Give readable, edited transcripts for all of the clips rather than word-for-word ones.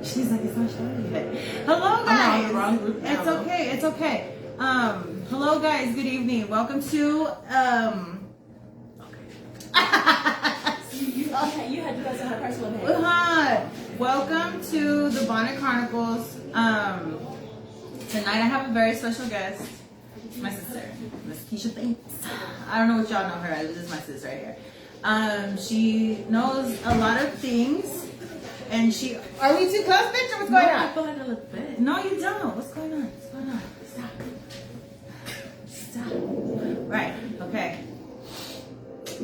She's like, it's not showing yet. Hello, guys. It's okay. It's okay. Hello, guys. Good evening. Welcome to You had to go to her personal name. Welcome to the Bonnet Chronicles. Tonight I have a very special guest. It's my sister, Miss Keyscha. Thanks. I don't know what y'all know her as. This is my sister right here. She knows a lot of things. And she... Are we too close, bitch? Or what's going on? I feel like I look bad. No, you don't. What's going on? What's going on? Stop. Right. Okay.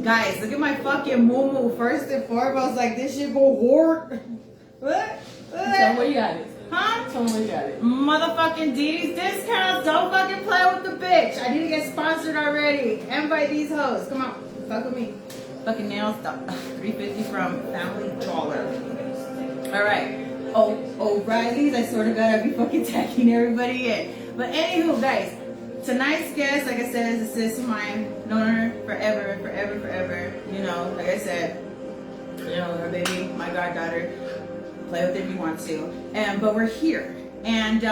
Guys, look at my fucking moo-moo. First and foremost, like, this shit go hard. What? Tell me where you got it. Huh? Tell me where you got it. Motherfucking D's discounts. Don't fucking play with the bitch. I need to get sponsored already. Invite these hoes. Come on. Fuck with me. Fucking nails. $3.50 from Family Dollar. Alright. Oh, O'Reilly's. I swear to God, I'll be fucking tagging everybody in. But anywho, guys. Tonight's guest, like I said, is a sis of mine. Known her forever. You know, like I said, you know, her baby, my goddaughter. Play with it if you want to. But we're here. And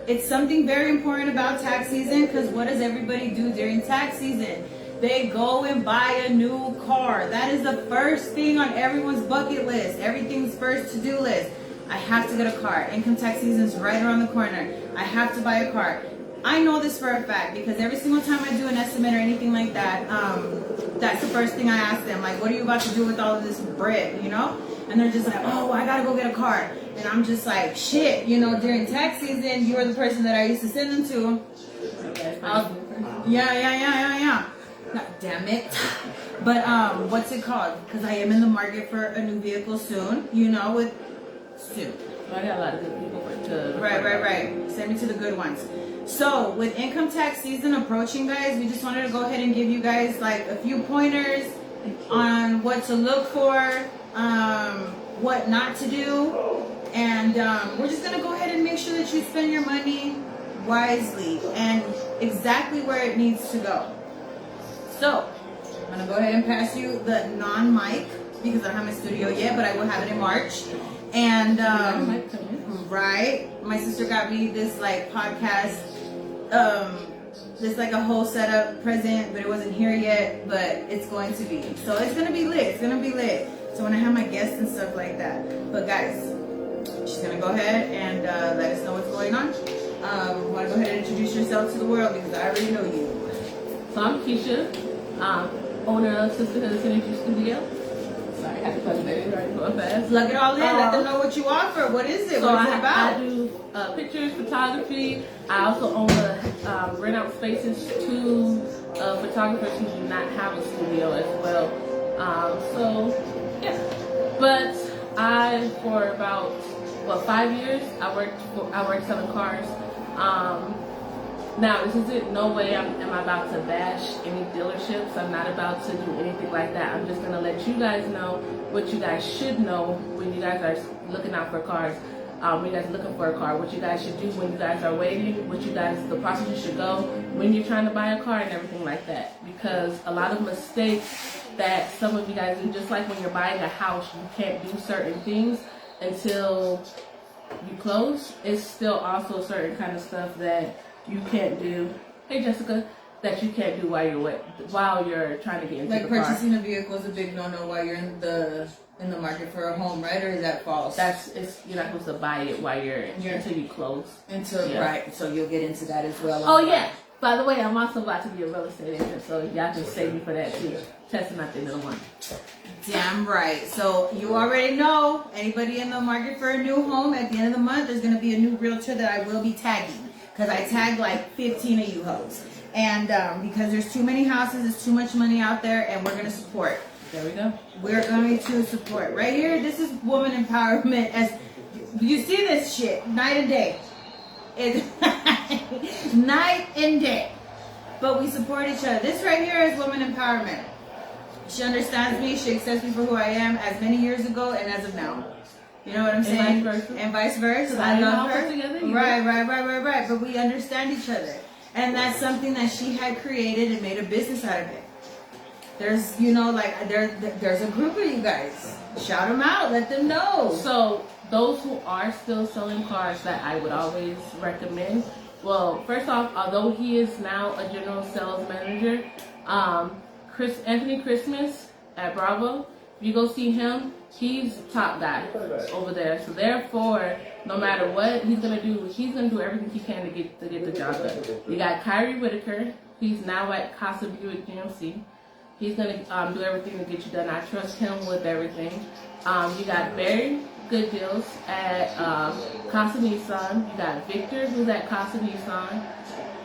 it's something very important about tax season, because what does everybody do during tax season? They go and buy a new car. That is the first thing on everyone's bucket list. Everything's first to-do list. I have to get a car. Income tax season is right around the corner. I have to buy a car. I know this for a fact because every single time I do an estimate or anything like that, that's the first thing I ask them. Like, what are you about to do with all of this bread, you know? And they're just like, oh, I gotta go get a car. And I'm just like, shit, you know, during tax season, you're the person that I used to send them to. Yeah. God damn it. But what's it called? Because I am in the market for a new vehicle soon, you know, soon. I got a lot of good people to... Right. Send me to the good ones. So, with income tax season approaching, guys, we just wanted to go ahead and give you guys, like, a few pointers on what to look for, what not to do, and we're just going to go ahead and make sure that you spend your money wisely and exactly where it needs to go. So, I'm going to go ahead and pass you the non-mic because I don't have my studio yet, but I will have it in March. And, right, my sister got me this, like, podcast, this, like, a whole setup present, but it wasn't here yet, but it's going to be. So, it's going to be lit. So, when I have my guests and stuff like that. But, guys, she's going to go ahead and let us know what's going on. Want to go ahead and introduce yourself to the world because I already know you. So, I'm Keyscha, owner of Sisterhood Synergy Studio. Sorry, I had to plug that in right real fast. Plug it all in. Let them know what you offer. What is it? So what is it about? I do pictures, photography. I also own rent out spaces to photographers who do not have a studio as well. So, yeah. But for about 5 years, I worked selling cars. Now, this isn't no way am I about to bash any dealerships. I'm not about to do anything like that. I'm just going to let you guys know what you guys should know when you guys are looking out for cars. When you guys are looking for a car, what you guys should do when you guys are waiting, the process you should go when you're trying to buy a car and everything like that. Because a lot of mistakes that some of you guys do, just like when you're buying a house, you can't do certain things until you close. It's still also certain kind of stuff that you can't do. Hey, Jessica, that you can't do while you're trying to get into the car. Like purchasing a vehicle is a big no-no while you're in the market for a home, right? Or is that false? You're not supposed to buy it while until you close. Right. So you'll get into that as well. Oh yeah. By the way, I'm also about to be a real estate agent, so y'all can save me for that too. Testing out the end of the month. Damn right. So you already know, anybody in the market for a new home, at the end of the month, there's going to be a new realtor that I will be tagging. Because I tagged like 15 of you hoes. And because there's too many houses, there's too much money out there, and we're going to support. There we go. We're going to support. Right here, this is woman empowerment. As you see this shit, night and day. It's night and day. But we support each other. This right here is woman empowerment. She understands me. She accepts me for who I am as many years ago and as of now. You know what I'm saying? And vice versa. I love her. Right. But we understand each other. And that's something that she had created and made a business out of it. There's, you know, like there's a group of you guys. Shout them out. Let them know. So those who are still selling cars that I would always recommend. Well, first off, although he is now a general sales manager, Anthony Christmas at Bravo, if you go see him, he's top guy over there. So therefore, no matter what he's gonna do everything he can to get the job done. You got Kyrie Whitaker. He's now at Casa Buick GMC. He's gonna do everything to get you done. I trust him with everything. You got Barry Good Deals at Casa Nissan. You got Victor, who's at Casa Nissan.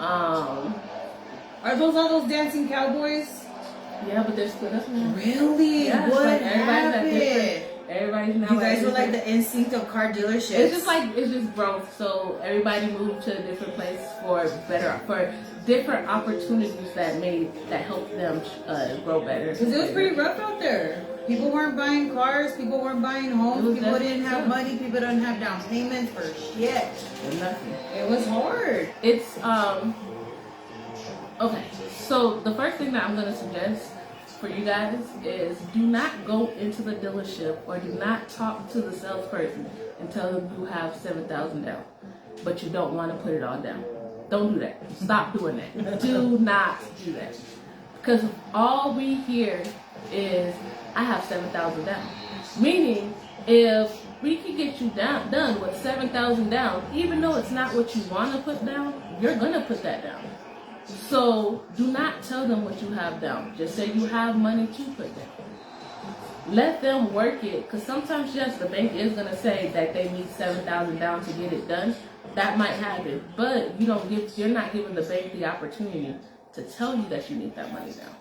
Are those all those dancing cowboys? Yeah, but they're split up now. Really? Yeah, what like happened? Everybody's now. You guys were like the instinct of car dealerships. It's just growth. So everybody moved to a different place for different opportunities that helped them grow better. Because it was pretty rough out there. People weren't buying cars. People weren't buying homes. People didn't have money. People didn't have down payments for shit. Nothing. It was hard. It's okay. So the first thing that I'm gonna suggest for you guys is do not go into the dealership or do not talk to the salesperson and tell them you have $7,000 down, but you don't want to put it all down. Don't do that. Stop doing that. Do not do that. Because all we hear is, I have $7,000 down. Meaning, if we can get you done with $7,000 down, even though it's not what you want to put down, you're going to put that down. So do not tell them what you have down. Just say you have money to put down. Let them work it, because sometimes, yes, the bank is going to say that they need $7,000 down to get it done. That might happen, but you're not giving the bank the opportunity to tell you that you need that money down.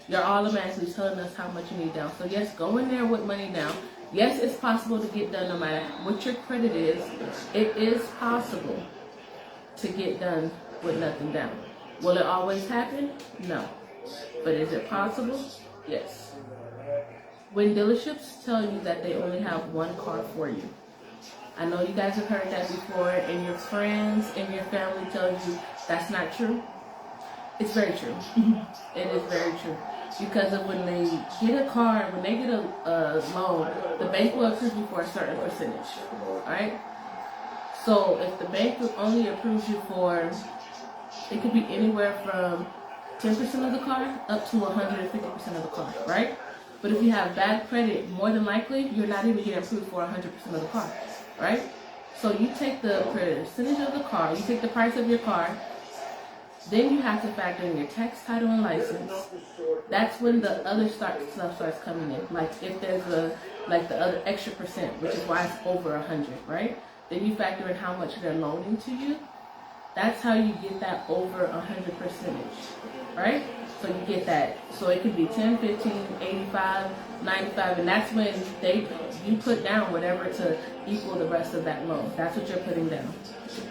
You're automatically telling us how much you need down. So yes, go in there with money down. Yes, it's possible to get done no matter what your credit is. It is possible to get done with nothing down. Will it always happen? No. But is it possible? Yes. When dealerships tell you that they only have one car for you, I know you guys have heard that before, and your friends and your family tell you that's not true. It's very true. It is very true. Because of when they get a car, when they get a loan, the bank will approve you for a certain percentage. Alright? So if the bank only approves you for, it could be anywhere from 10% of the car up to 150% of the car, right? But if you have bad credit, more than likely, you're not even getting approved for 100% of the car, right? So you take the percentage of the car, you take the price of your car, then you have to factor in your tax, title, and license. That's when the other stuff starts coming in. Like if there's the other extra percent, which is why it's over 100, right? Then you factor in how much they're loaning to you. That's how you get that over 100 percentage, right? So you get that. So it could be 10, 15, 85, 95, and that's when you put down whatever to equal the rest of that loan. That's what you're putting down.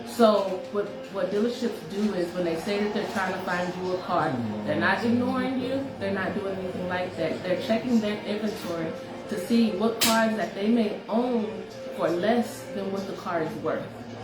So what dealerships do is when they say that they're trying to find you a car, they're not ignoring you. They're not doing anything like that. They're checking their inventory to see what cars that they may own for less than what the car is worth.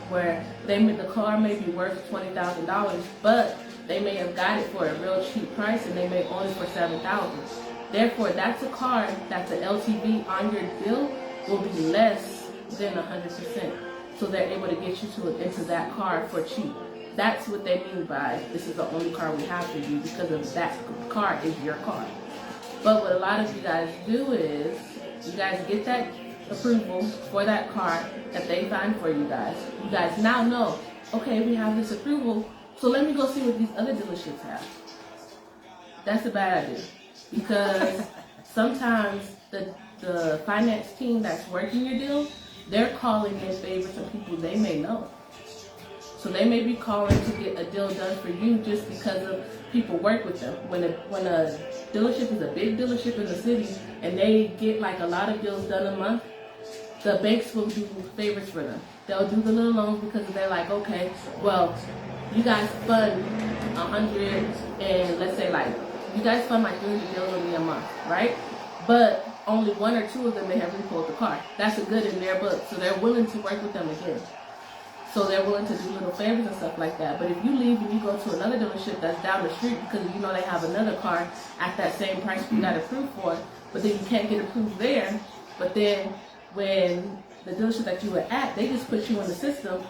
Where the car may be worth $20,000, but they may have got it for a real cheap price and they may own it for $7,000. Therefore, that's a car that's an LTV on your bill will be less than 100%. So they're able to get you into that car for cheap. That's what they mean by this is the only car we have for you, because of that car is your car. But what a lot of you guys do is you guys get that approval for that car that they find for you guys. You guys now know, okay, we have this approval, so let me go see what these other dealerships have. That's a bad idea, because sometimes the finance team that's working your deal, they're calling in favors of people they may know. So they may be calling to get a deal done for you just because of people work with them. When a dealership is a big dealership in the city and they get like a lot of deals done a month, the banks will do favors for them. They'll do the little loans because they're like, okay, well, you guys fund 100 and let's say like, you guys fund like 300 deals with me a month, right? But only one or two of them may have repoed the car. That's a good in their book, so they're willing to work with them again. So they're willing to do little favors and stuff like that. But if you leave and you go to another dealership that's down the street because you know they have another car at that same price you got approved for, but then you can't get approved there, but then when the dealership that you were at, they just put you in the system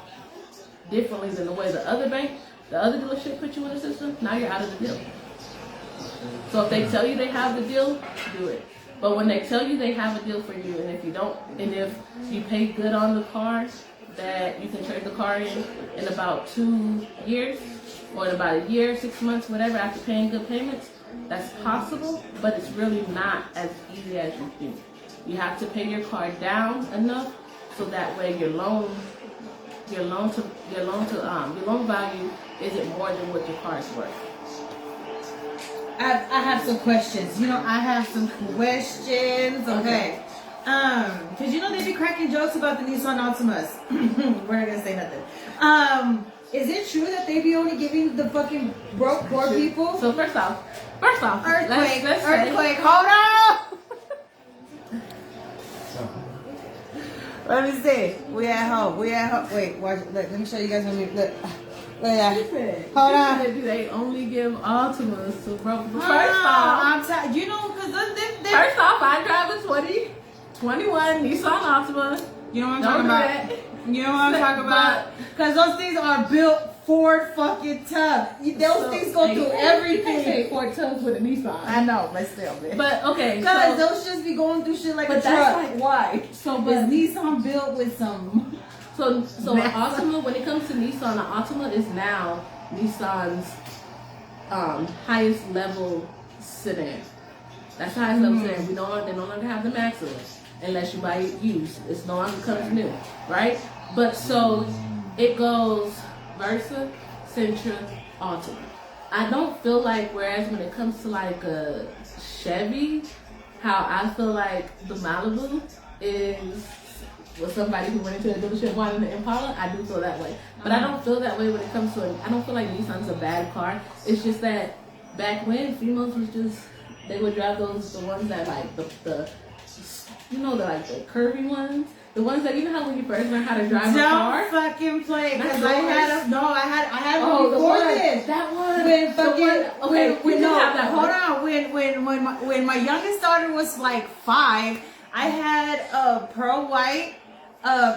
differently than the way the other dealership put you in the system, now you're out of the deal. So if they tell you they have the deal, do it. But when they tell you they have a deal for you, and if you don't, and if you pay good on the car, that you can trade the car in about 2 years, or in about a year, 6 months, whatever, after paying good payments, that's possible, but it's really not as easy as you think. You have to pay your car down enough so that way your loan value isn't more than what your car is worth. I have some questions. I have some questions. Okay. Cause they be cracking jokes about the Nissan Altimas. We're not gonna say nothing. Is it true that they be only giving the fucking broke poor people? So first off, earthquake. Let's Hold on. Let me see. We at home. Wait, watch. Look, let me show you guys when we look. Look at that. Hold on. They only give Altimas to broke people. First off, because first off, I drive a 2021 Nissan Altima. You know what I'm talking about? You know what I'm talking about? Because those things are built Ford fucking tough. Those things go through everything. Say Ford tough with a Nissan. I know, but still, man. But okay, because those just be going through shit like a truck. That's why? So, but Nissan built with some. So an Altima, when it comes to Nissan, an Altima is now Nissan's highest level sedan. That's the highest level sedan. They no longer have the Maxima unless you buy it used. It's no longer comes new, right? But so it goes Versa, Sentra, Altima. I don't feel like, whereas when it comes to like a Chevy, how I feel like the Malibu is with somebody who went into a dealership wanting an Impala, I do feel that way. But I don't feel that way when it comes to I don't feel like Nissan's a bad car. It's just that back when females was just, they would drive the ones that like the curvy ones. The ones that, how when you first learn how to drive a car? Don't fucking play, because I had one before this. That one. When fucking, hold on. When my youngest daughter was like 5, I had a pearl white,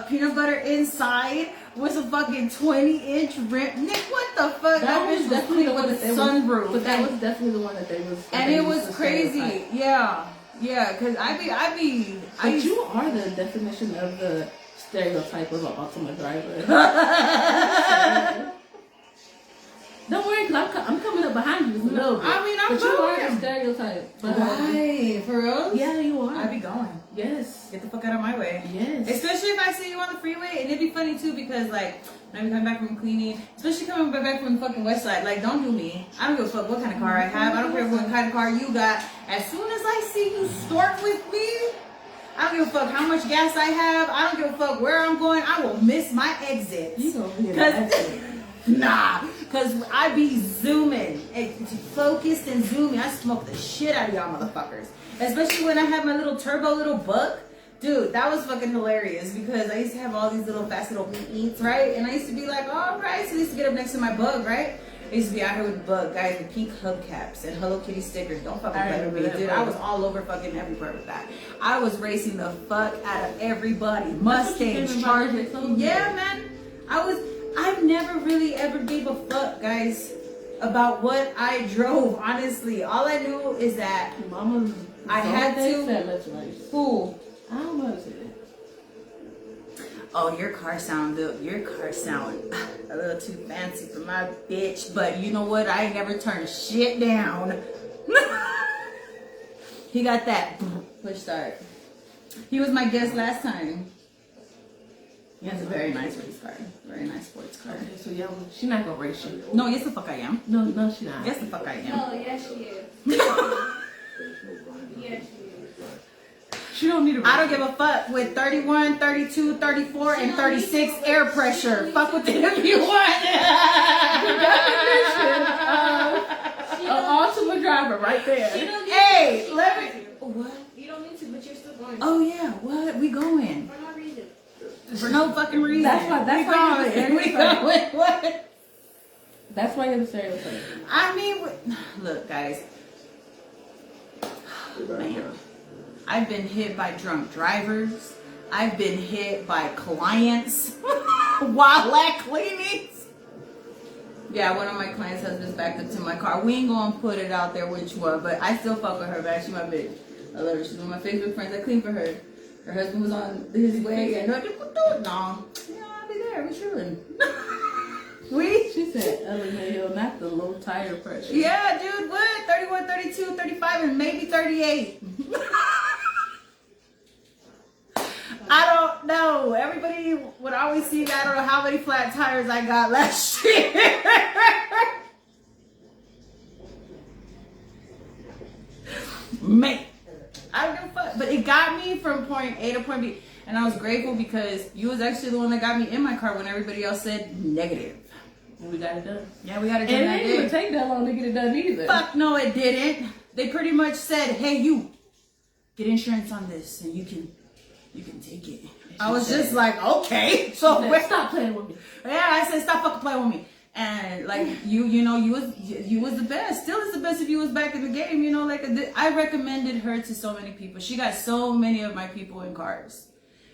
peanut butter inside with a fucking 20-inch rim. Nick, what the fuck? That was definitely the one with sunroof. But that was definitely the one that they was. And it was crazy. Yeah, because I be. But you are the definition of the stereotype of an Altima driver. Don't worry, because I'm coming up behind you just a little bit. I mean, I'm But you are the stereotype. Why? For real? Yeah, you are. I be going. Yes. Get the fuck out of my way. Yes. Especially if I see you on the freeway, and it'd be funny too because like when I'm coming back from cleaning, especially coming back from the fucking west side, like don't do me. I don't give a fuck what kind of car I have. I don't care what kind of car you got. As soon as I see you start with me, I don't give a fuck how much gas I have. I don't give a fuck where I'm going. I will miss my exit. You gonna be an exit. Nah, because I be zooming, focused and zooming. I smoke the shit out of y'all motherfuckers. Especially when I had my little buck. Dude, that was fucking hilarious because I used to have all these little fast little eats, right? And I used to be like, all right. So I used to get up next to my bug, right? I used to be out here with the bug, guys, with pink hubcaps and Hello Kitty stickers. Don't fucking play with me, dude. I was all over fucking everywhere with that. I was racing the fuck out of everybody. Mustangs, Chargers. Yeah, man. I've never really ever gave a fuck, guys, about what I drove, honestly. All I knew is that I had to. Who? I don't know what to say. Oh, your car sound a little too fancy for my bitch. But you know what? I ain't never turned shit down. He got that push start. He was my guest last time. He has a very nice race car. Very nice sports car. Okay, so yeah, she's not gonna race you. No, yes the fuck I am. No, she's not. Yes the fuck I am. Oh, yes she is. Yes she is. She don't need a race. I don't give a fuck with 31, 32, 34, and 36 air pressure. Fuck with it if you want. An Altima driver right there. Hey, let me. What? You don't need to, but you're still going. Oh yeah, what? We going? For no reason. For no fucking reason. That's why What? That's why you're the stereotype. I mean, look, guys. Man, I've been hit by drunk drivers. I've been hit by clients while at cleanings. Yeah, one of my clients' husbands backed up to my car. We ain't gonna put it out there which one, but I still fuck with her, man. She my bitch. I love her. She's one of my Facebook friends. I clean for her. Her husband was on his way, and no, I'll be there. We chilling. She said LMAO, not the low tire pressure. Yeah, dude, what? 31, 32, 35, and maybe 38. I don't know. Everybody would always see, I don't know how many flat tires I got last year. Man, I don't give a fuck. But it got me from point A to point B. And I was grateful because you was actually the one that got me in my car when everybody else said negative. And we got it done. Yeah, we got it done. And it didn't even take that long to get it done either. Fuck no, it didn't. They pretty much said, hey, you, get insurance on this and you can take it. I was just like, okay. So stop playing with me. Yeah, I said, stop fucking playing with me. And like you was the best. Still is the best if you was back in the game. You know, like I recommended her to so many people. She got so many of my people in cars.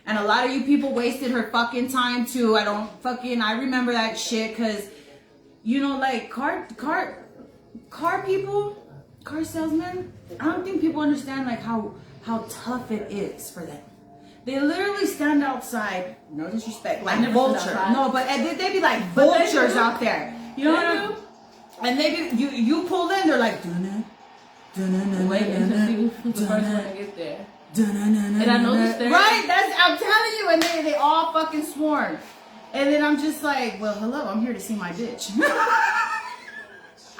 And a lot of you people wasted her fucking time too. I remember that shit because, you know, like car people, car salesmen, I don't think people understand like how tough it is for them. They literally stand outside, no disrespect, like vultures. No, but they be like vultures out there. You know what I mean? And they be, you pull in, they're like, waiting to see who's the first one to get there. And I noticed that. Right, I'm telling you, and they all fucking swarm. And then I'm just like, well, hello, I'm here to see my bitch.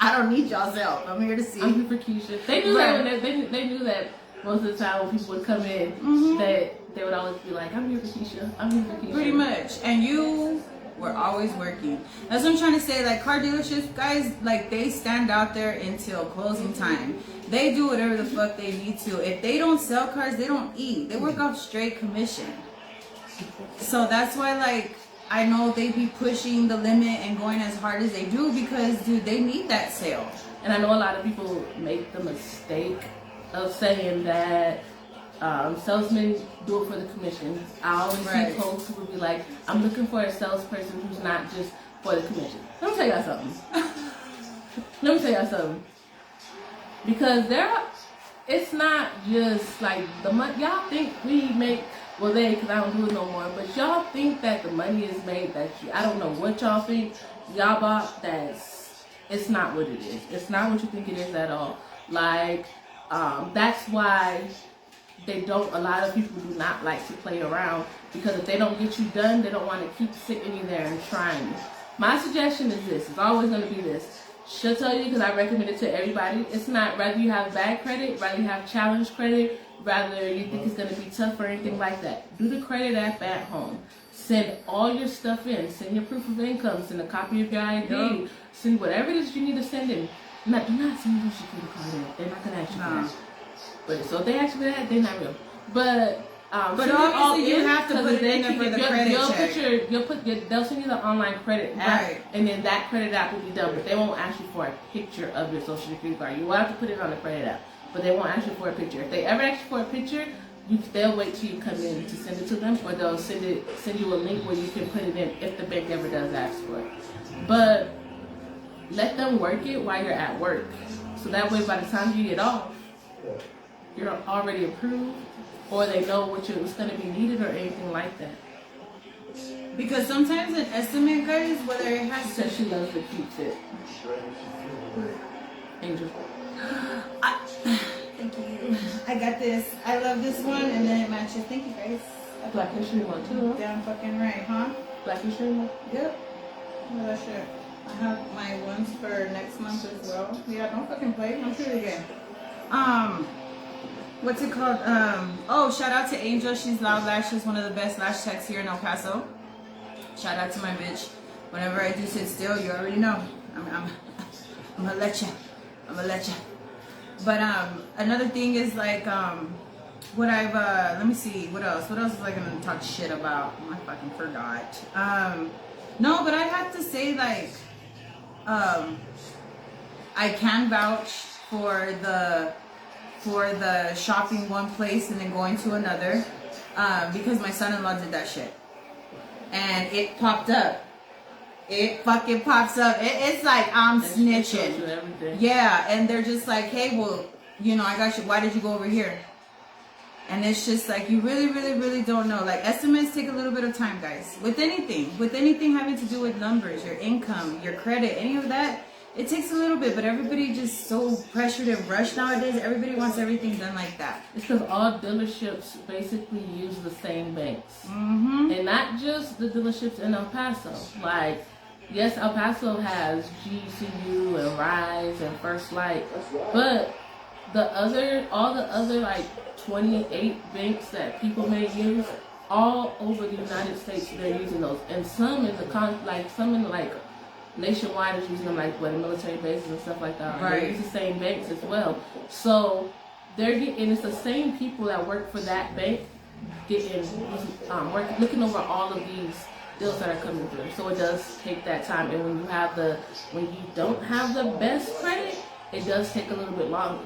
I don't need y'all's help. I'm here to see. I'm here for Keyscha. They knew that they knew that most of the time when people would come in, that they would always be like, I'm here for Keyscha. I'm here for Keyscha. Pretty much. And you were always working. That's what I'm trying to say. Like car dealerships, guys, like they stand out there until closing time. They do whatever the fuck they need to. If they don't sell cars, they don't eat. They work off straight commission. So that's why, like, I know they be pushing the limit and going as hard as they do because, dude, they need that sale. And I know a lot of people make the mistake of saying that salesmen do it for the commission. I always see posts who will be like, I'm looking for a salesperson who's not just for the commission. Let me tell y'all something. Because it's not just like the money. Y'all think we make, well, because I don't do it no more, but y'all think that the money is made that I don't know what y'all think y'all bought, it's not what it is. It's not what you think it is at all. Like, that's why a lot of people do not like to play around, because if they don't get you done, they don't want to keep sitting you there and trying you. My suggestion is this, it's always going to be this. She'll tell you, because I recommend it to everybody, it's not rather you have bad credit, rather you have challenge credit, rather you think it's going to be tough or anything like that. Do the credit app at home. Send all your stuff in. Send your proof of income. Send a copy of your ID. Send whatever it is you need to send in. Do not send your security card in. They're not going to ask you for that. But so if they ask you for that, they're not real. But obviously you have to put it in there for the credit check. They'll send you the online credit app, and then that credit app will be done. But they won't ask you for a picture of your social security card. You will have to put it on the credit app, but they won't ask you for a picture. If they ever ask you for a picture, they'll wait till you come in to send it to them, or they'll send you a link where you can put it in if the bank ever does ask for it. But let them work it while you're at work, so that way by the time you get off, you're already approved, or they know what's going to be needed or anything like that. Because sometimes an estimate, guys, whether it has to... She loves the cute fit. Angel. Thank you. I got this. I love this one, and then it matches. Thank you, guys. Black History one too. Damn fucking right, huh? Black History one? Yep. Look at that shit. I have my ones for next month as well. Yeah, don't fucking play. I'm sure you again. What's it called? Shout out to Angel. She's Loud Lashes, one of the best lash techs here in El Paso. Shout out to my bitch. Whenever I do sit still, you already know. I'm gonna let you. But another thing is like let me see, what else was I gonna talk shit about? I fucking forgot. No, but I'd have to say, like, I can vouch for the shopping one place and then going to another, because my son-in-law did that shit, and it popped up. It fucking pops up. It's like I'm snitching. Yeah, and they're just like, hey, well, you know, I got you. Why did you go over here? And it's just like, you really, really, really don't know. Like, estimates take a little bit of time, guys. With anything having to do with numbers, your income, your credit, any of that, it takes a little bit. But everybody just so pressured and rushed nowadays. Everybody wants everything done like that. It's because all dealerships basically use the same banks. Mm-hmm. And not just the dealerships in El Paso. Like, yes, El Paso has GCU and Rise and First Light, but all the other like 28 banks that people may use, all over the United States, they're using those, and some in the nationwide is using them, like the military bases and stuff like that. Right. They use the same banks as well, so and it's the same people that work for that bank looking over all of these deals that are coming through. So it does take that time, and when you don't have the best credit, it does take a little bit longer.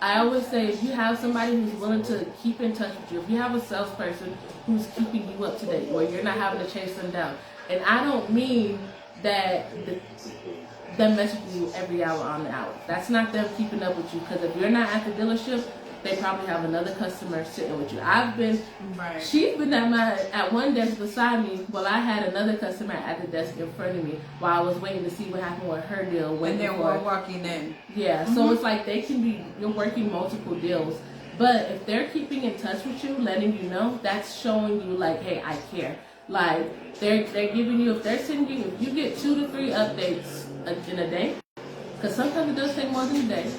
I always say, if you have somebody who's willing to keep in touch with you, if you have a salesperson who's keeping you up to date, where you're not having to chase them down, and I don't mean that them messaging you every hour on the hour. That's not them keeping up with you, because if you're not at the dealership, they probably have another customer sitting with you. She's been at one desk beside me while I had another customer at the desk in front of me while I was waiting to see what happened with her deal. When they were walking in. Yeah, so it's like you're working multiple deals. But if they're keeping in touch with you, letting you know, that's showing you like, hey, I care. Like, they're giving you, if you get 2 to 3 updates in a day, because sometimes it does take more than a day,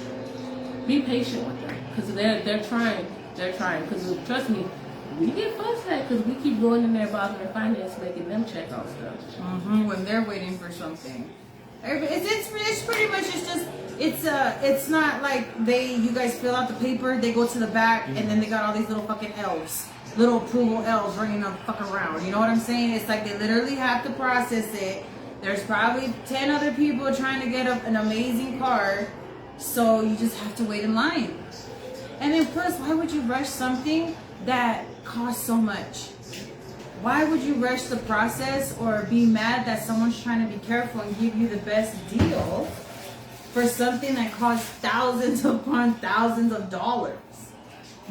be patient with them, because they're trying. Because trust me, we get fussed at because we keep going in there bothering finance, making them check on stuff. When they're waiting for something, it's pretty much it's not like you guys fill out the paper, they go to the back, and then they got all these little fucking L's, little approval L's running the fuck around. You know what I'm saying? It's like they literally have to process it. There's probably 10 other people trying to get an amazing car. So you just have to wait in line. And then plus, why would you rush something that costs so much? Why would you rush the process or be mad that someone's trying to be careful and give you the best deal for something that costs thousands upon thousands of dollars?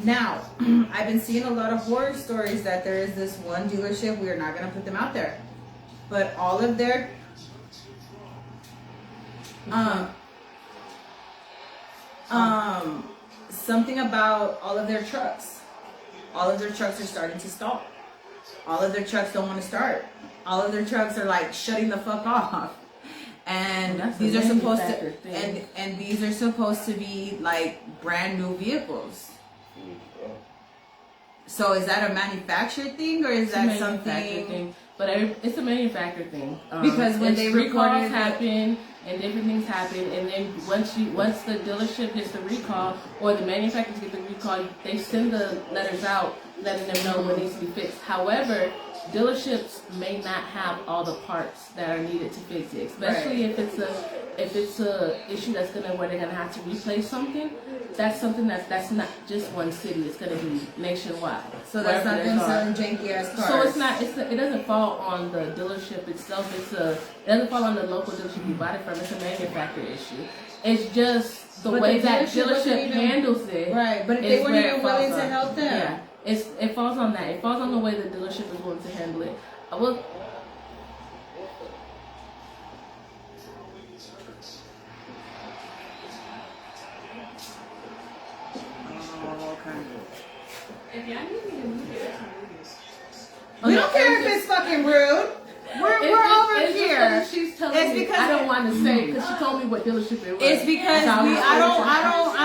Now, I've been seeing a lot of horror stories that there is this one dealership, we are not going to put them out there, but all of their something about all of their trucks. All of their trucks are starting to stall. All of their trucks don't want to start. All of their trucks are like shutting the fuck off. And these are supposed to and these are supposed to be like brand new vehicles. So is that a manufactured thing, or is that something? But it's a manufactured thing. Because when they recalls happen and different things happen, and then once the dealership gets the recall or the manufacturers get the recall, they send the letters out letting them know what needs to be fixed. However, dealerships may not have all the parts that are needed to fix it, especially if it's a issue where they're gonna have to replace something. That's something that's not just one city. It's gonna be nationwide. So that's not them selling janky ass cars. So it's not. It doesn't fall on the dealership itself. It doesn't fall on the local dealership you bought it from. It's a manufacturer issue. It's just the way that dealership handles it. Right, but if they weren't even willing to help them. Yeah. It falls on that. It falls on the way the dealership is willing to handle it. If y'all need me to move it, I can move it. We don't care if it's fucking rude. We're over here. She's telling me I don't want to say because she told me what dealership it was. It's because I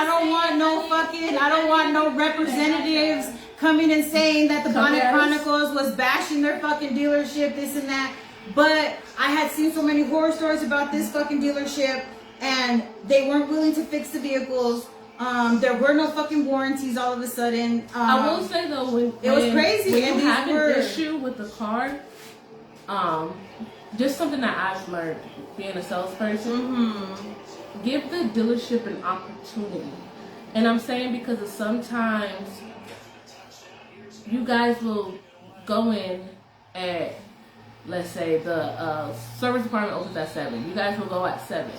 don't want no representatives coming and saying that the Bonnet Chronicles was bashing their fucking dealership, this and that. But I had seen so many horror stories about this fucking dealership, and they weren't willing to fix the vehicles. There were no fucking warranties all of a sudden. I will say though, when it was crazy. When and you have these an issue with the car, just something that I've learned being a salesperson, give the dealership an opportunity. And I'm saying because of sometimes you guys will go in at, let's say the service department opens at 7. You guys will go at 7.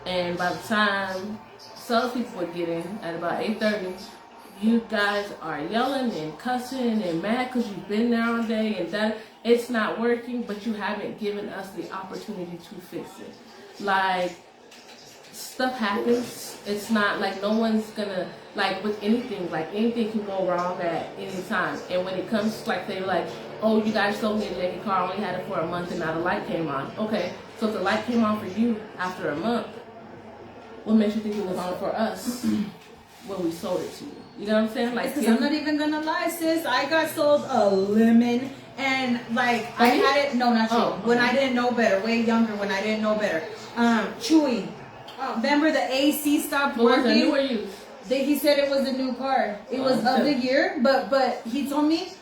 And by the time salespeople would get in at about 8:30, you guys are yelling and cussing and mad because you've been there all day and that it's not working, but you haven't given us the opportunity to fix it. Like, stuff happens. It's not like no one's gonna, like with anything, like anything can go wrong at any time. And when it comes to like, they're like, oh, you guys sold me a naked car, I only had it for a month and now the light came on. Okay, so if the light came on for you after a month, what makes you think it was on for us when we sold it to you? You know what I'm saying? Like, because I'm not even gonna lie, sis. I got sold a lemon, and like I had it. No, not you. When I didn't know better, way younger. When I didn't know better, Chewy. Remember the AC stopped working? Was it new or used? He said it was a new car. It was of the year, but he told me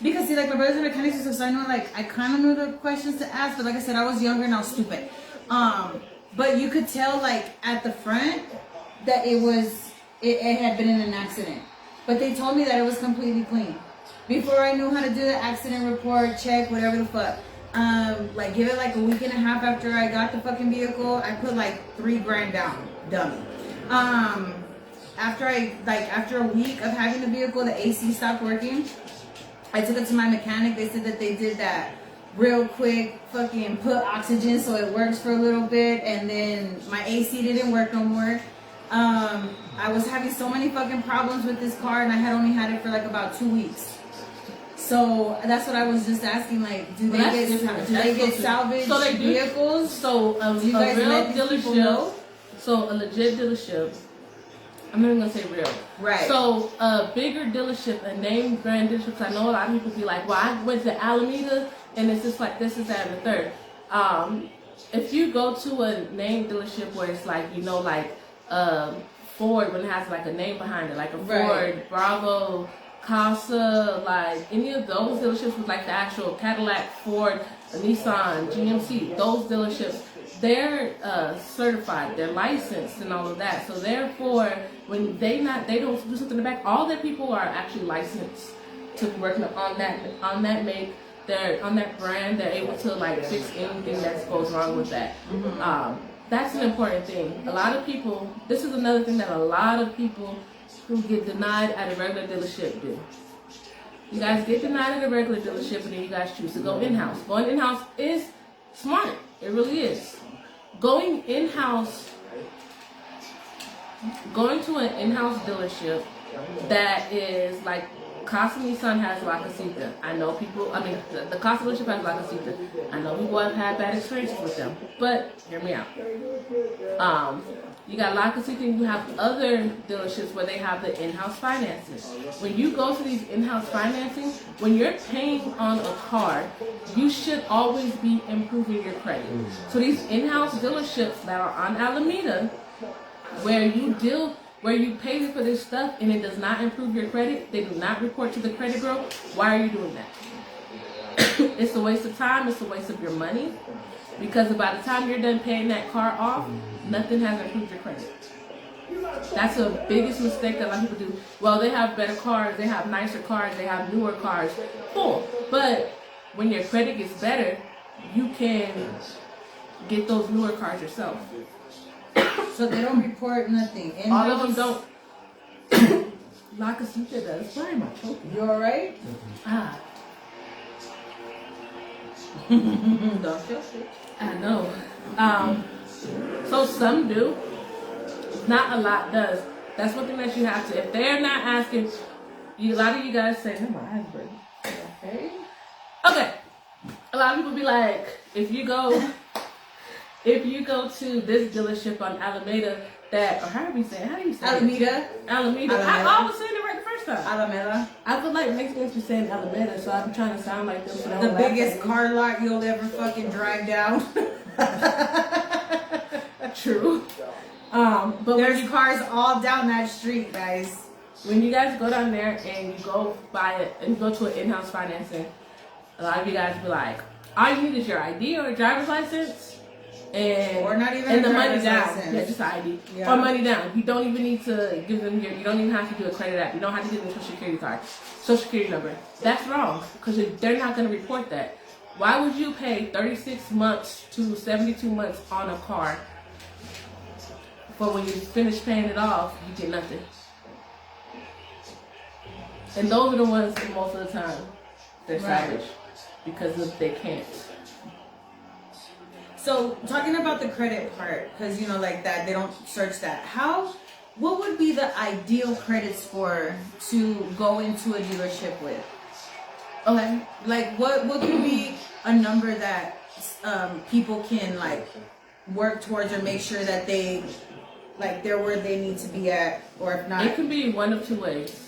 because see, like my brother's a mechanic, so I know like I kind of knew the questions to ask, but like I said, I was younger and I was stupid. But you could tell like at the front that it had been in an accident. But they told me that it was completely clean. Before I knew how to do the accident report, check, whatever the fuck. Like give it like a week and a half after I got the fucking vehicle, I put like $3,000 down, dummy. After a week of having the vehicle, the AC stopped working. I took it to my mechanic. They said that they did that real quick, fucking put oxygen so it works for a little bit, and then my AC didn't work no more. I was having so many fucking problems with this car, and I had only had it for like about 2 weeks. So that's what I was just asking. Like, do they get salvaged vehicles? So do you guys let these people know? So a legit dealership. I'm not even gonna say real. Right. So a bigger dealership, a name brand dealership. I know a lot of people be like, well, I went to Alameda and it's just like this, is that, and the third. If you go to a name dealership where it's like, you know, like Ford, when it has like a name behind it, like a Ford, Bravo, Casa, like any of those dealerships with like the actual Cadillac, Ford, Nissan, GMC, those dealerships, they're certified, they're licensed and all of that. So therefore, when they don't do something in the back, all their people are actually licensed to work on that make. They're on that brand. They're able to like fix anything that goes wrong with that. That's an important thing. A lot of people. This is another thing that a lot of people who get denied at a regular dealership do. You guys get denied at a regular dealership, and then you guys choose to go in-house. Going in-house is smart. It really is. Going in-house, going to an in-house dealership that is like Casa Nissan has La Casita. I know people, I mean, the Casa dealership has La Casita. I know people have had bad experiences with them, but hear me out. You got La Casita and you have other dealerships where they have the in-house financing. When you go to these in-house financing, when you're paying on a car, you should always be improving your credit. So these in-house dealerships that are on Alameda, where you pay for this stuff and it does not improve your credit, they do not report to the credit bureau, why are you doing that? It's a waste of time, it's a waste of your money, because by the time you're done paying that car off, nothing has improved your credit. That's the biggest mistake that a lot of people do. Well, they have better cars, they have nicer cars, they have newer cars. Cool. But when your credit gets better, you can get those newer cars yourself. So they don't report nothing. All of them don't. La Casita does. Why am I choking? You alright? Ah. Don't feel shit. I know. So some do. Not a lot does. That's one thing that you have to. If they're not asking, a lot of you guys say, "No, my eyes burning." Okay. Okay. A lot of people be like, if you go to this dealership on Alameda, how do you say it? Alameda. I was saying it right the first time. Alameda. I feel like Mexicans be saying Alameda, so I'm trying to sound like them. So the biggest car lot you'll ever fucking drive down. True. But when There's you, cars all down that street, guys. when you guys go down there and you go buy it and you go to an in-house financing, a lot of you guys be like, all you need is your ID or a driver's license, Or not even and a the money driver's down. license. Yeah, just ID Yeah. or money down. You don't even need to give them your. You don't even have to do a credit app. You don't have to give them a social security card, social security number. That's wrong because they're not going to report that. Why would you pay 36 months to 72 months on a car, but when you finish paying it off, you get nothing? And those are the ones that most of the time they're savage because they can't. So talking about the credit part, because you know, like that, they don't search that. What would be the ideal credit score to go into a dealership with? Okay, like what could be a number that people can like work towards or make sure that they're where they need to be at, or if not, It can be one of two ways.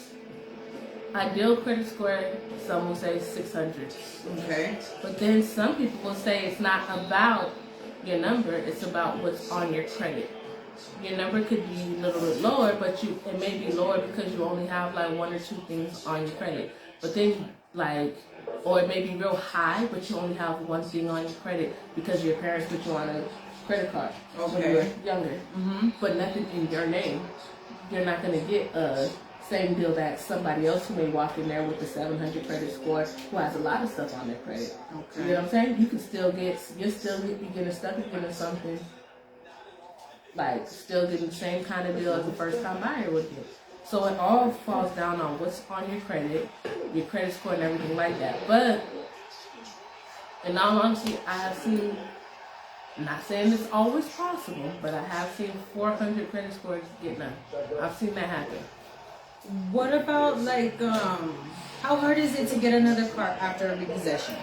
Ideal credit score, some will say 600. okay, But then some people will say it's not about your number, it's about what's on your credit. Your number could be a little bit lower, but it may be lower because you only have like one or two things on your credit. But then or it may be real high, but you only have one thing on your credit because your parents put you on a credit card when you were younger. But nothing in your name. You're not going to get a same deal that somebody else who may walk in there with a 700 credit score who has a lot of stuff on their credit. Okay. You know what I'm saying? You're still getting stuck getting something, like still getting the same kind of deal as a first time buyer would get. So it all falls down on what's on your credit score and everything like that. But in all honesty, I have seen, I'm not saying it's always possible, but I have seen 400 credit scores get none. I've seen that happen. What about like how hard is it to get another car after a repossession?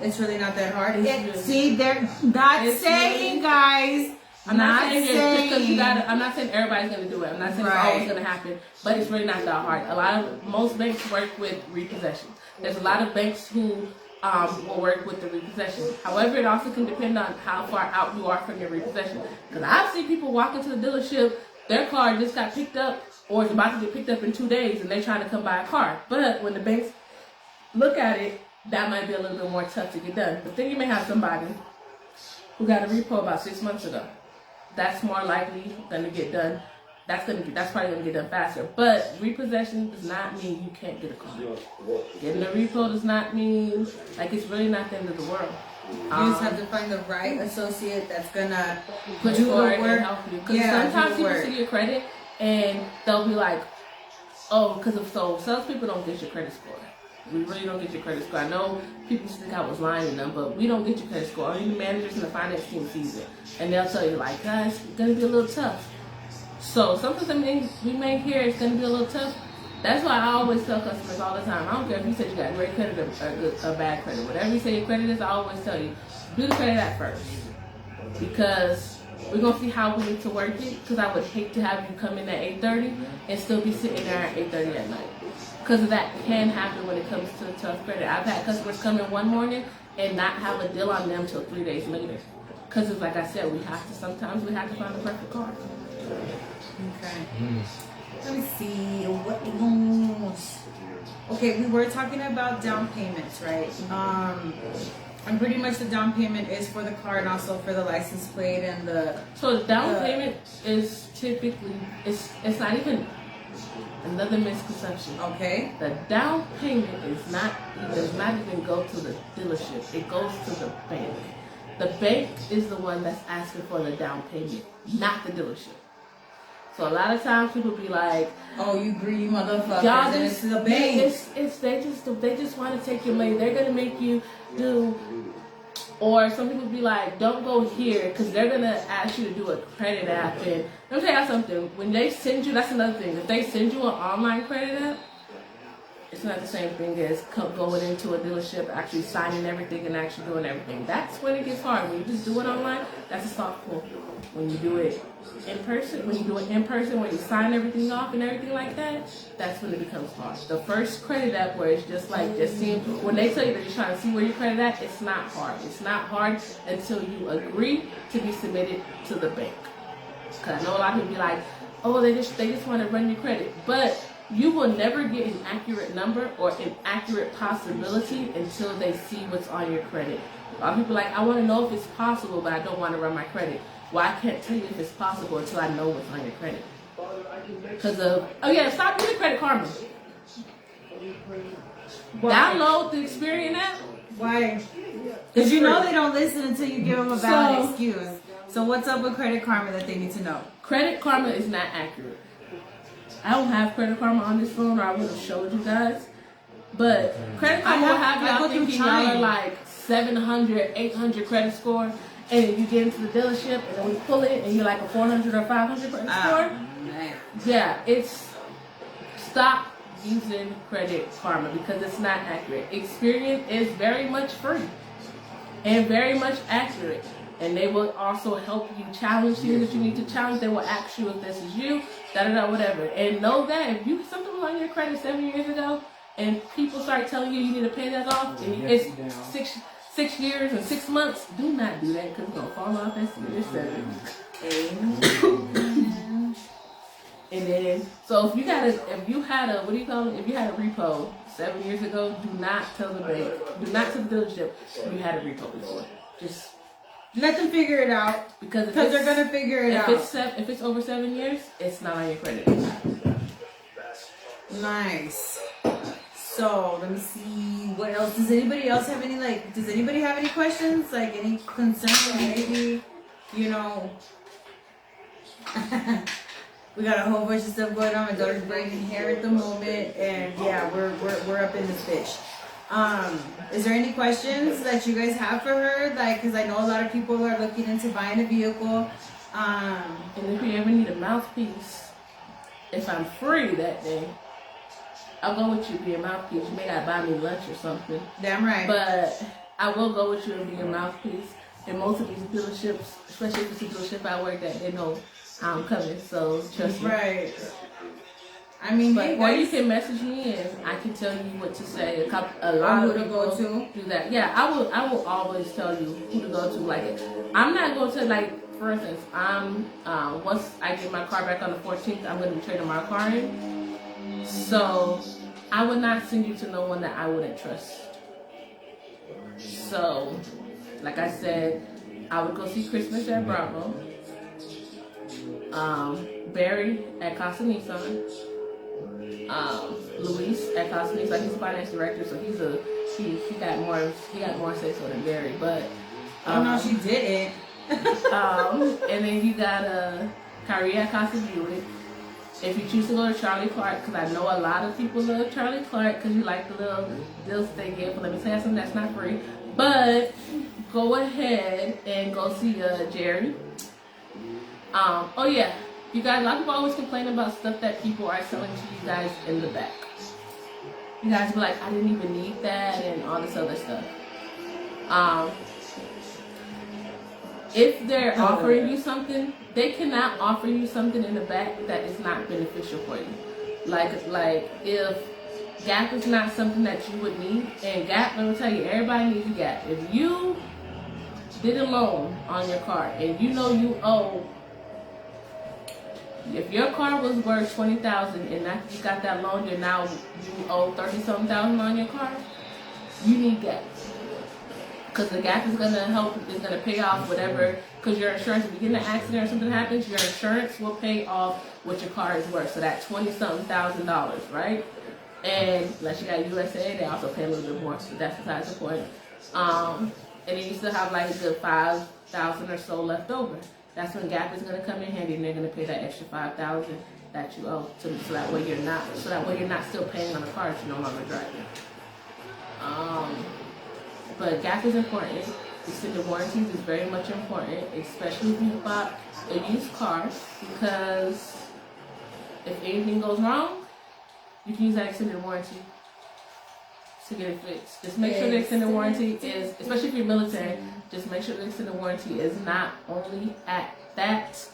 It's really not that hard. See, they're not saying, guys. I'm not saying it's just because I'm not saying everybody's gonna do it. I'm not saying it's always gonna happen, but it's really not that hard. Most banks work with repossession. There's a lot of banks who will work with the repossession. However, it also can depend on how far out you are from your repossession. Because I've seen people walk into the dealership, their car just got picked up or is about to get picked up in 2 days, and they're trying to come buy a car. But when the banks look at it, that might be a little bit more tough to get done. But then you may have somebody who got a repo about 6 months ago. That's more likely going to get done. That's probably going to get done faster. But repossession does not mean you can't get a car. Getting a repo does not mean, like, it's really not the end of the world. You just have to find the right associate that's gonna Push do the forward work. and help you. Because Yeah, sometimes do the people work. see your credit and they'll be like, oh, because of salespeople don't get your credit score. We really don't get your credit score. I know people think I was lying to them, but we don't get your credit score. Only the managers and the finance team sees it. And they'll tell you, like, guys, it's going to be a little tough. So sometimes we may hear it's going to be a little tough. That's why I always tell customers all the time, I don't care if you say you got great credit or bad credit. Whatever you say your credit is, I always tell you, do the credit at first. Because we're going to see how we need to work it. Because I would hate to have you come in at 8:30 and still be sitting there at 8:30 at night. Because that can happen when it comes to tough credit. I've had customers come in one morning and not have a deal on them till 3 days later. Because it's like I said, sometimes we have to find the perfect car. Okay. Let me see what else. Okay, we were talking about down payments, right? And pretty much the down payment is for the car and also for the license plate and the. So the down payment is typically it's not even another misconception. Okay. The down payment does not even go to the dealership. It goes to the bank. The bank is the one that's asking for the down payment, not the dealership. So a lot of times people be like, "Oh, you greedy motherfuckers!" Y'all and just it's the bank. They just want to take your money. They're gonna make you do. Or some people be like, "Don't go here," because they're gonna ask you to do a credit app. And let me tell you something. When they send you, that's another thing. If they send you an online credit app, it's not the same thing as going into a dealership, actually signing everything and actually doing everything. That's when it gets hard. When you just do it online, that's a soft pull. When you do it in person, when you sign everything off and everything like that, that's when it becomes hard. The first credit app where it's just seeing, when they tell you that you're trying to see where your credit at, it's not hard. It's not hard until you agree to be submitted to the bank. Because I know a lot of people be like, oh, they just want to run your credit. But you will never get an accurate number or an accurate possibility until they see what's on your credit. A lot of people are like, I want to know if it's possible, but I don't want to run my credit. Well, I can't tell you if it's possible until I know what's on your credit. Because stop using Credit Karma. Why? Download the Experian app. Why? Because you know they don't listen until you give them a valid excuse. So what's up with Credit Karma that they need to know? Credit Karma is not accurate. I don't have Credit Karma on this phone, or I would have showed you guys. But Credit Karma will have y'all thinking y'all are like 700, 800 credit score, and you get into the dealership, and then we pull it, and you're like a 400 or 500 credit score. Man. Yeah, stop using Credit Karma because it's not accurate. Experian is very much free and very much accurate. And they will also help you challenge things that you need to challenge. They will ask you if this is you, whatever. And know that if something was on your credit 7 years ago, and people start telling you need to pay that off, and it's 6 years and 6 months, do not do that because it's gonna fall off at year 7. And then, so if you had a repo 7 years ago, do not tell the bank, do not tell the dealership you had a repo before. Just let them figure it out because they're gonna figure it out. If it's over 7 years, it's not on your credit. Nice. So let me see what else. Does anybody else have any Does anybody have any questions? Like any concerns? Maybe we got a whole bunch of stuff going on. My daughter's braiding hair at the moment, and yeah, we're up in this bitch. Is there any questions that you guys have for her? Because I know a lot of people are looking into buying a vehicle. And if you ever need a mouthpiece, if I'm free that day, I'll go with you to be a mouthpiece. You may gotta buy me lunch or something. Damn right. But I will go with you and be a mouthpiece. And most of these dealerships, especially if it's a dealership I work at, they know I'm coming. So trust me. Right. I mean, or you can message me and I can tell you what to say. A lot of people do that. Yeah, I will always tell you who to go to. I'm not going to for instance, once I get my car back on the 14th, I'm going to be trading my car in. So I would not send you to no one that I wouldn't trust. So, like I said, I would go see Christmas at Bravo, Barry at Casa Nissan, Luis at Casa Nissan. He's a finance director, so he got more say so than Barry. But oh no, she didn't. And then you got Kyrie at Casa Buick. If you choose to go to Charlie Clark, because I know a lot of people love Charlie Clark because you like the little deals they give. But let me tell you something that's not free. But go ahead and go see Jerry. Oh yeah, you guys, a lot of people always complain about stuff that people are selling to you guys in the back. You guys be like, I didn't even need that and all this other stuff. If they're offering you something, they cannot offer you something in the back that is not beneficial for you. Like if Gap is not something that you would need, and Gap, let me tell you, everybody needs a Gap. If you did a loan on your car and you know you owe, if your car was worth $20,000 and after you got that loan, you owe $30-something thousand on your car, you need Gap. Because the Gap is going to pay off whatever, because your insurance, if you get in an accident or something happens, your insurance will pay off what your car is worth. So that $20-something thousand, right? And unless you got USA, they also pay a little bit more, so that's besides the point. And then you still have like a good $5,000 or so left over. That's when Gap is going to come in handy, and they're going to pay that extra $5,000 that you owe, so that way you're not still paying on the car if you're no longer driving. But Gap is important. Extended warranties is very much important, especially if you bought a used car, because if anything goes wrong, you can use that extended warranty to get it fixed. Just make sure the extended warranty is, especially if you're military, just make sure the extended warranty is not only at that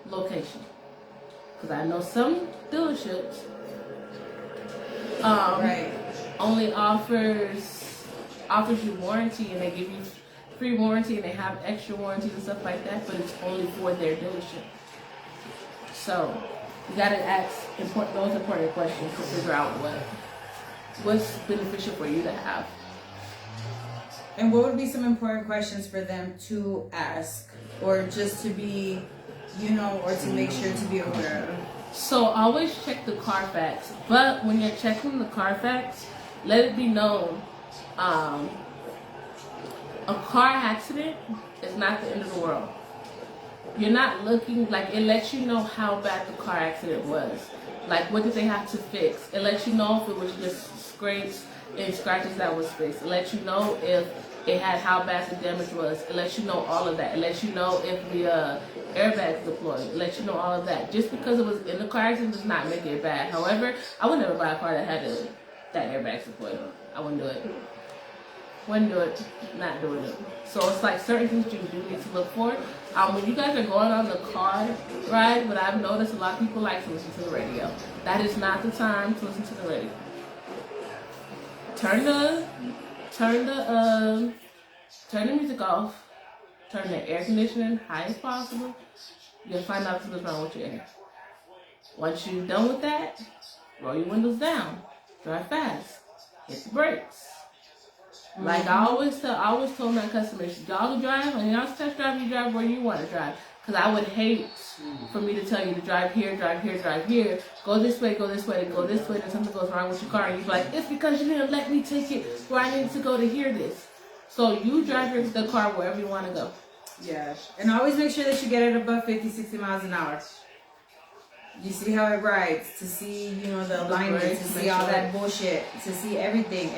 location. Because I know some dealerships only offers you warranty, and they give you free warranty, and they have extra warranties and stuff like that, but it's only for their dealership. So you gotta ask those important questions to figure out what's beneficial for you to have. And what would be some important questions for them to ask, or just to be, or to make sure to be aware of? So always check the Carfax, but when you're checking the Carfax, let it be known, a car accident is not the end of the world. You're not looking, like, it lets you know how bad the car accident was. Like, what did they have to fix? It lets you know if it was just scrapes and scratches that was fixed. It lets you know if it had how bad the damage was. It lets you know all of that. It lets you know if the airbags deployed. It lets you know all of that. Just because it was in the car accident does not make it bad. However, I would never buy a car that had that airbags deployed. I wouldn't do it. Wouldn't do it. Not doing it. So it's like certain things you do need to look for. When you guys are going on the car ride, what I've noticed, a lot of people like to listen to the radio. That is not the time to listen to the radio. Turn the music off. Turn the air conditioning high as possible. You'll find out what's wrong with your air. Once you're done with that, roll your windows down. Drive fast. Hit the brakes. Like I always told my customers, y'all to drive, and y'all test drive, you drive where you want to drive. Because I would hate for me to tell you to drive here, drive here, drive here. Go this way, then something goes wrong with your car. And you're like, it's because you didn't let me take it where I need to go to hear this. So you drive the car wherever you want to go. Yeah. And always make sure that you get it above 50, 60 miles an hour. You see how it rides, to see, the alignment, to see all that bullshit, to see everything.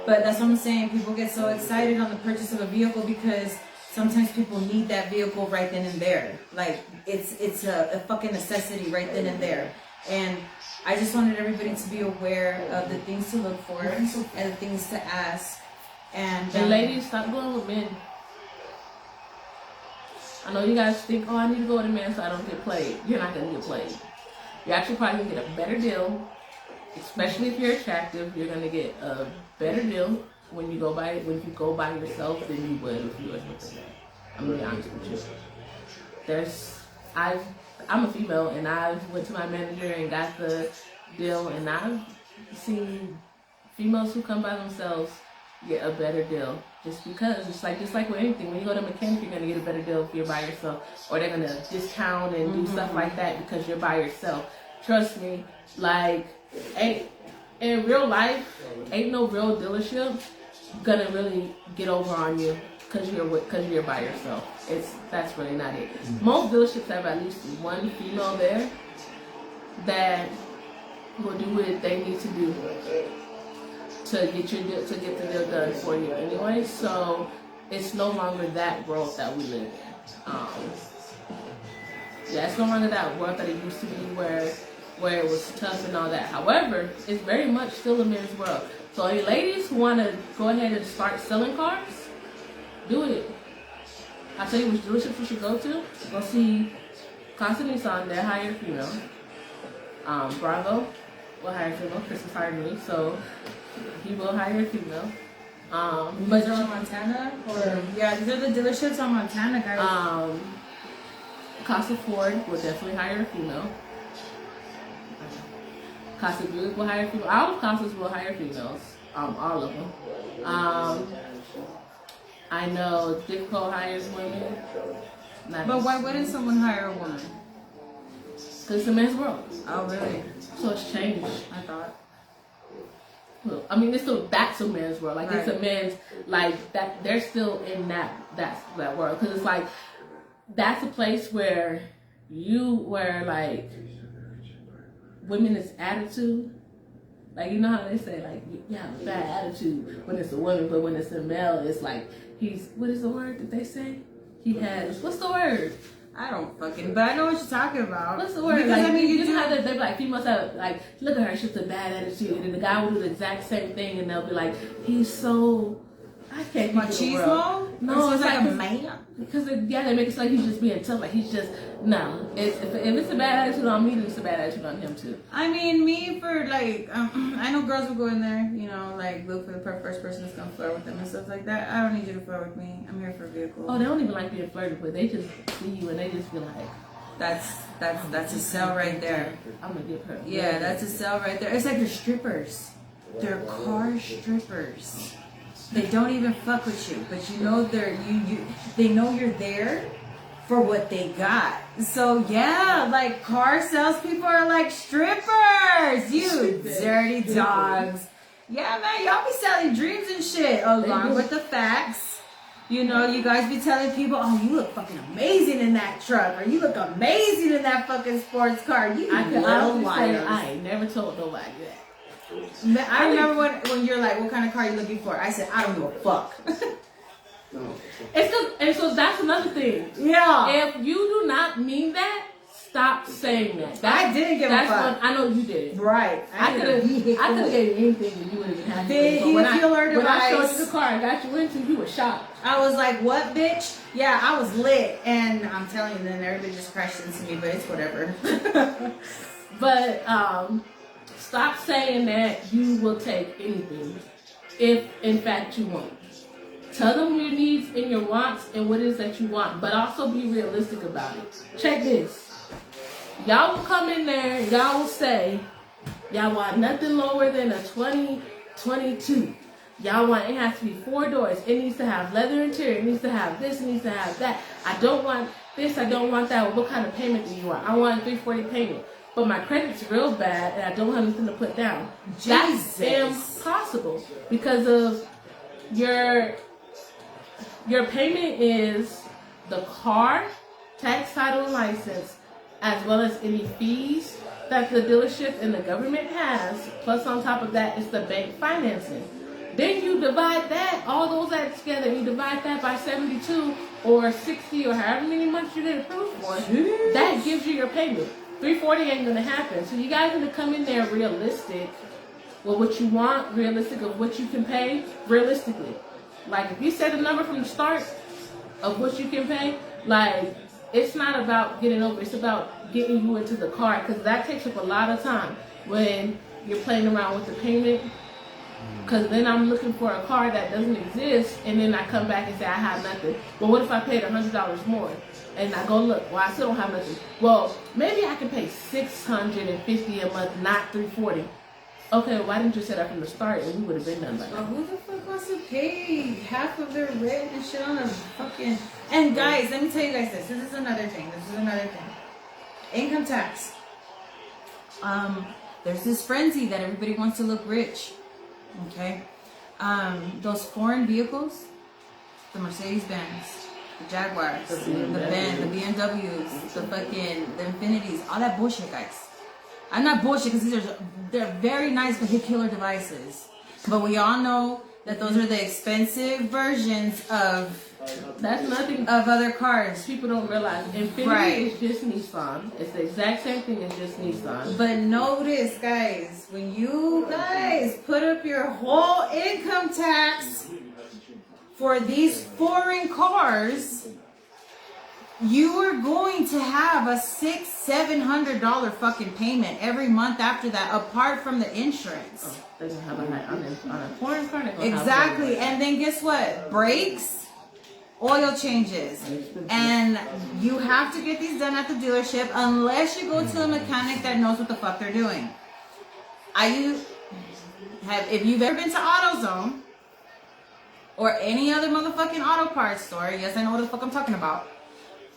But that's what I'm saying. People get so excited on the purchase of a vehicle because sometimes people need that vehicle right then and there. Like, it's a fucking necessity right then and there. And I just wanted everybody to be aware of the things to look for and the things to ask. And ladies, stop going with men. I know you guys think, I need to go with a man so I don't get played. You're not going to get played. You're actually probably going to get a better deal, especially if you're attractive. You're going to get a better deal when you go by yourself than you would if you were with a man. I'm going to be honest with you. I'm a female, and I went to my manager and got the deal, and I've seen females who come by themselves get a better deal. Just because, just like with anything, when you go to a mechanic, you're gonna get a better deal if you're by yourself, or they're gonna discount and do stuff like that because you're by yourself. Trust me, in real life, ain't no real dealership gonna really get over on you because you're by yourself. That's really not it. Most dealerships have at least one female there that will do what they need to do to get the deal done for you anyway. So it's no longer that world that we live in. It's no longer that world that it used to be where it was tough and all that. However, it's very much still a men's world. So any ladies who want to go ahead and start selling cars, do it. I'll tell you which dealerships you should go to. Go see Casa Nissan, they hire female. Bravo will hire female. Chris has hired me, so he will hire a female. But they're on Montana? These are the dealerships on Montana, guys. Casa Ford will definitely hire a female. Casa Buick will hire a female. All of Casas will hire females. All of them. I know Dipco hires women. But why wouldn't someone hire a woman? Because it's a man's world. Oh, really? So it's changed. I thought. Well, I mean, that's a man's world. Like, right. It's a man's, like, that. They're still in that world. Because it's like, that's a place where like, women's attitude. Like, you know how they say, like, you have a bad attitude when it's a woman, but when it's a male, it's like, what is the word that they say? What's the word? I don't but I know what you're talking about. What's the word? Because, like, you know how they like, females have, like, look at her, she's a bad attitude, and then the guy will do the exact same thing, and they'll be like, he's so, I I can't think of the word. Machismo? No, it's like a man. Because they make it like he's just being tough. Like he's just no. If it's a bad attitude on me, then it's a bad attitude on him too. I mean, me for like, I know girls will go in there, you know, like look for the first person that's gonna flirt with them and stuff like that. I don't need you to flirt with me. I'm here for a vehicle. Oh, they don't even like being flirted with. They just see you and they just be like, that's a sell right there. I'm gonna give her. Yeah, that's a sell right there. It's like they're strippers. They're car strippers. They don't even fuck with you, but you know they know you're there for what they got. So yeah, like car salespeople are like strippers. You dirty dogs. Yeah, man, y'all be selling dreams and shit along with the facts. You know, you guys be telling people, oh, you look fucking amazing in that truck, or you look amazing in that fucking sports car. You little liars. I ain't never told nobody that. I remember when you're like, what kind of car are you looking for? I said, I don't give a fuck. And so that's another thing. Yeah. If you do not mean that, stop saying that. I didn't give a fuck. I know you did. Right. I could have gave you anything and you wouldn't even have Did he when feel her when I showed device? you the car and got you into, you were shocked. I was like, what, bitch? Yeah, I was lit. And I'm telling you, then everybody just crashed into me, but it's whatever. But, stop saying that you will take anything if, in fact, you want. Tell them your needs and your wants and what it is that you want, but also be realistic about it. Check this. Y'all will come in there and y'all will say, y'all want nothing lower than a 2022. Y'all want, it has to be 4 doors. It needs to have leather interior. It needs to have this. It needs to have that. I don't want this. I don't want that. What kind of payment do you want? I want a 340 payment. But my credit's real bad and I don't have anything to put down. Jesus. That's impossible because of your payment is the car, tax, title, and license, as well as any fees that the dealership and the government has. Plus on top of that is the bank financing. Then you divide that, all those add together, you divide that by 72 or 60 or however many months you get approved for. That gives you your payment. 340 ain't gonna happen. So you guys need to come in there realistic with what you want, realistic of what you can pay, realistically. Like if you set a number from the start of what you can pay, like it's not about getting over, it's about getting you into the car, because that takes up a lot of time when you're playing around with the payment. Because then I'm looking for a car that doesn't exist, and then I come back and say I have nothing. Well, what if I paid $100 more? And I go look, well, I still don't have nothing. Well, maybe I can pay $650 a month, not $340. Okay, why didn't you say that from the start and we would have been done by now? Well, who the fuck wants to pay half of their rent and shit on a fucking... And guys, let me tell you guys this. This is another thing. Income tax. There's this frenzy that everybody wants to look rich. Okay? Those foreign vehicles, the Mercedes-Benz, the Jaguars, the BMWs, the Infinities, all that bullshit, guys. I'm not bullshit because they're very nice vehicular devices, but we all know that those are the expensive versions of other cars. People don't realize Infinity is just Nissan. It's the exact same thing as just Nissan. But notice, guys, when you guys put up your whole income tax for these foreign cars, you are going to have a $600-700 fucking payment every month after that, apart from the insurance. Oh, they're gonna have on a foreign car. Exactly, and then guess what? Brakes, oil changes, and you have to get these done at the dealership unless you go to a mechanic that knows what the fuck they're doing. If you've ever been to AutoZone or any other motherfucking auto parts store, yes, I know what the fuck I'm talking about.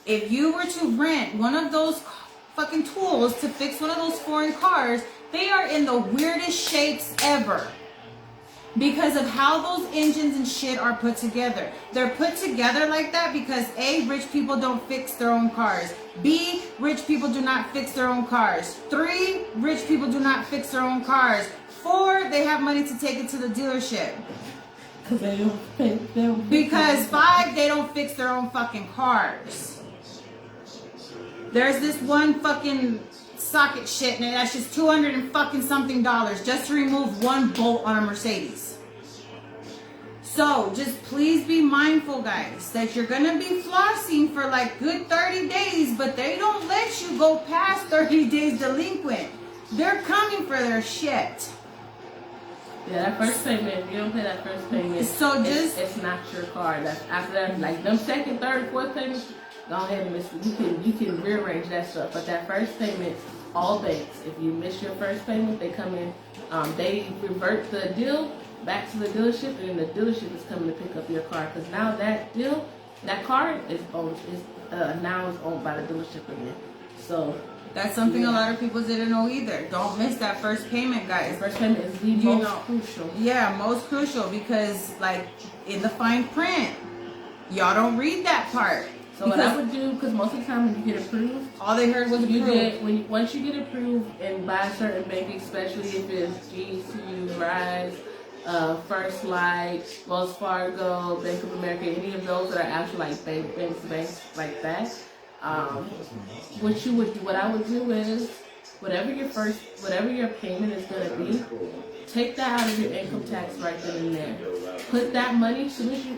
If you were to rent one of those fucking tools to fix one of those foreign cars, they are in the weirdest shapes ever. Because of how those engines and shit are put together. They're put together like that because A, rich people don't fix their own cars. B, rich people do not fix their own cars. 3, rich people do not fix their own cars. 4, they have money to take it to the dealership. Because 5, they don't fix their own fucking cars. There's this one fucking socket shit and that's just $200 and fucking something just to remove one bolt on a Mercedes. So just please be mindful, guys, that you're gonna be flossing for like good 30 days, but they don't let you go past 30 days delinquent. They're coming for their shit. Yeah, that first payment, if you don't pay that first payment, so just it's not your car. That's after that, like them second, third, fourth payments, go ahead and miss it. You can rearrange that stuff. But that first payment, all banks, if you miss your first payment, they come in, they revert the deal back to the dealership, and then the dealership is coming to pick up your car. Because now that car is owned, now is owned by the dealership again. So that's something a lot of people didn't know either. Don't miss that first payment, guys. The first payment is the most crucial. Yeah, most crucial, because like in the fine print, y'all don't read that part. So what I would do, because most of the time when you get approved, all they heard was approved. Once you get approved and by a certain bank, especially if it's GCU, Rise, First Light, Wells Fargo, Bank of America, any of those that are actually like banks like that. What I would do is whatever your payment is gonna be, take that out of your income tax right then and there. Put that money as soon as you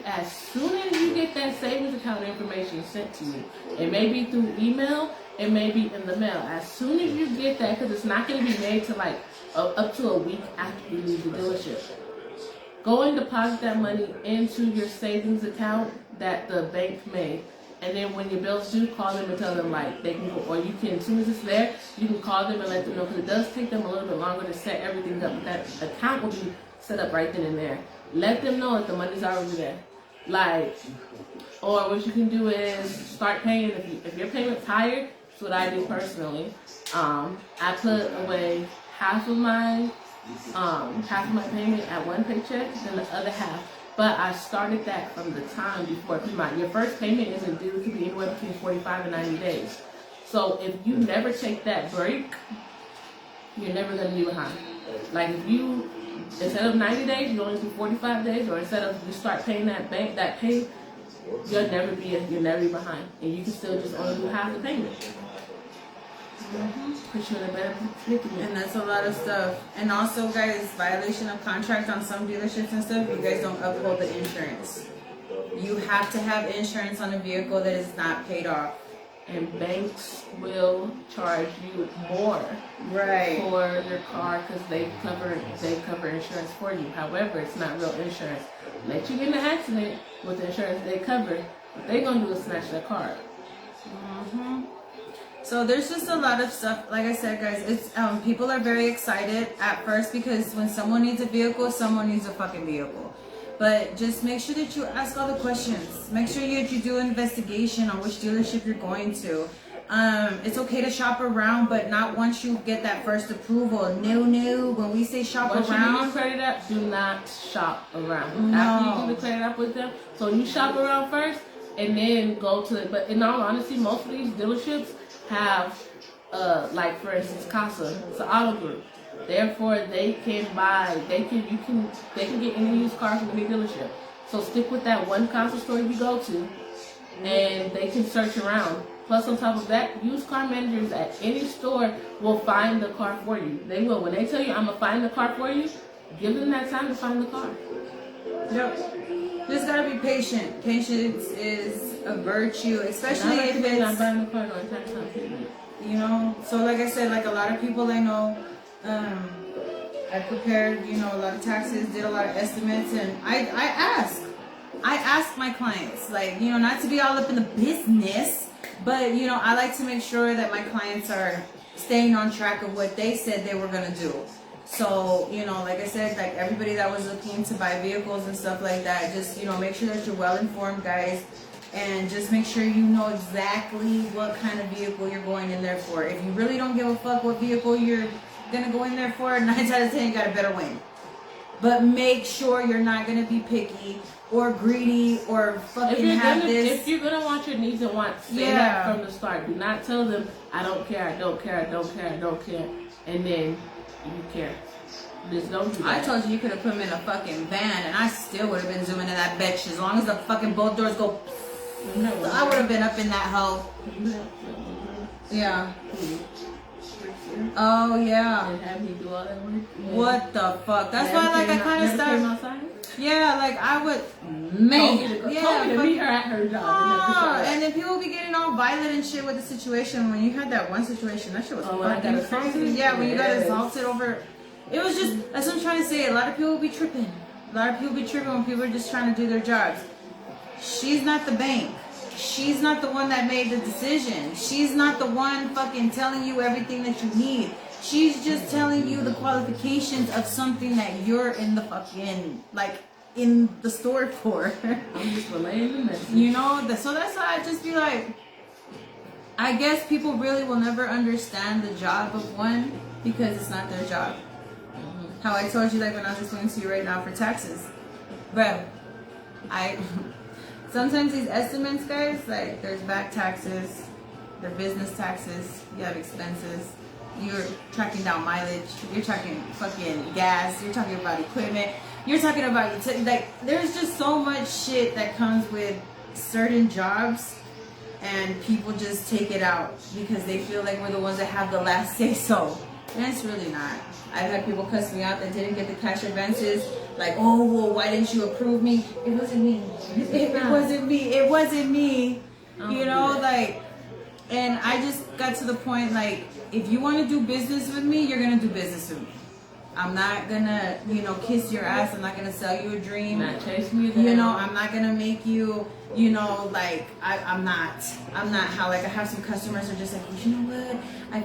get that savings account information sent to you. It may be through email, it may be in the mail. As soon as you get that, because it's not gonna be made to like up to a week after you leave the dealership. Go and deposit that money into your savings account that the bank made. And then when your bills due, call them and tell them like they can go, or you can, as soon as it's there, you can call them and let them know, because it does take them a little bit longer to set everything up. But that account will be set up right then and there. Let them know that the money's already there. Like, or what you can do is start paying. If your payment's higher, that's what I do personally. I put away half of my payment at one paycheck, and the other half. But I started that from the time before. Your first payment isn't due to be anywhere between 45 and 90 days. So if you never take that break, you're never going to be behind. Like if you, instead of 90 days, you only do 45 days, or instead of you start paying that pay, you'll never be behind. And you can still just only do half the payment. Put you in a better predicament. And that's a lot of stuff. And also, guys, violation of contract on some dealerships and stuff, you guys don't uphold the insurance. You have to have insurance on a vehicle that is not paid off. And banks will charge you more for your car because they cover insurance for you. However, it's not real insurance. Let you get in an accident with the insurance they cover, what they're going to do is snatch that car. So there's just a lot of stuff. Like I said, guys, it's people are very excited at first because when someone needs a vehicle, someone needs a fucking vehicle. But just make sure that you ask all the questions. Make sure that you do an investigation on which dealership you're going to. It's okay to shop around, but not once you get that first approval. No. When we say shop once around, you do credit up, do not shop around. No. After you do the credit up with them, so you shop around first and then go to. But in all honesty, most of these dealerships have, like for instance, Keyscha. It's an auto group. Therefore, they can get any used car from any dealership. So stick with that one Keyscha store you go to, and they can search around. Plus, on top of that, used car managers at any store will find the car for you. They will. When they tell you, "I'm gonna find the car for you," give them that time to find the car. Yep. Just gotta be patient. Patience is a virtue, especially if it's not buying the car during tax time. You know. So, like I said, like a lot of people I know. I prepared, a lot of taxes, did a lot of estimates, and I ask my clients, like, not to be all up in the business, but, I like to make sure that my clients are staying on track of what they said they were going to do. So, like I said, like everybody that was looking to buy vehicles and stuff like that, just, make sure that you're well informed, guys, and just make sure you know exactly what kind of vehicle you're going in there for. If you really don't give a fuck what vehicle you're gonna go in there for, 9 out of 10 you got a better win. But make sure you're not gonna be picky or greedy or fucking if you're gonna want your needs and wants, say that from the start. Do not tell them I don't care, and then you care. Just don't do that. I told you could have put me in a fucking van and I still would have been zooming in that bitch as long as the fucking both doors go. I would have been up in that hoe. Yeah. Oh yeah. And have me do all that work. What the fuck? That's why, like, I kind of started. Yeah, like I would, Told man. me to Yeah, meet her at her job. and then people be getting all violent and shit with the situation. When you had that one situation, that shit was when I got assaulted? Yeah, when you got Yes. assaulted over, it was just, that's what I'm trying to say. A lot of people be tripping. A lot of people be tripping when people are just trying to do their jobs. She's not the bank. She's not the one that made the decision. She's not the one fucking telling you everything that you need. She's just telling you the qualifications of something that you're in the fucking, like, in the store for. I'm just relaying the message. You know, so that's why I just be like, I guess people really will never understand the job of one because it's not their job. How I told you, like, when I was explaining to you right now for taxes. Bro, sometimes these estimates, guys, like, there's back taxes, there are business taxes, you have expenses, you're tracking down mileage, you're tracking fucking gas, you're talking about equipment, you're talking about, like, there's just so much shit that comes with certain jobs, and people just take it out because they feel like we're the ones that have the last say so. And it's really not. I've had people cuss me out that didn't get the cash advances. Like, oh, well, why didn't you approve me? It wasn't me. It wasn't me. It wasn't me. You know, like, and I just got to the point, like, if you want to do business with me, you're going to do business with me. I'm not going to, you know, kiss your ass. I'm not going to sell you a dream. Not chase me down. You know, I'm not going to make you, you know, like, I'm not how, like, I have some customers who are just like, well, you know what? I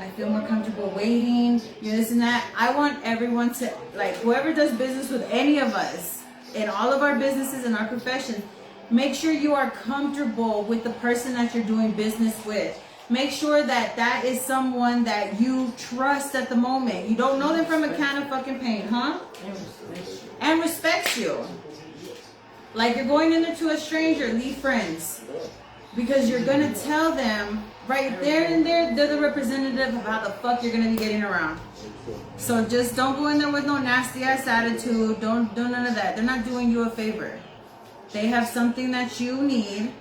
feel more comfortable waiting, you know, this and that. I want everyone to, like, whoever does business with any of us in all of our businesses and our professions, make sure you are comfortable with the person that you're doing business with. Make sure that that is someone that you trust at the moment. You don't know them from a can of fucking paint, huh? And respects you. Like, you're going in there to a stranger, leave friends. Because you're going to tell them right there and there, they're the representative of how the fuck you're going to be getting around. So just don't go in there with no nasty ass attitude. Don't do none of that. They're not doing you a favor. They have something that you need,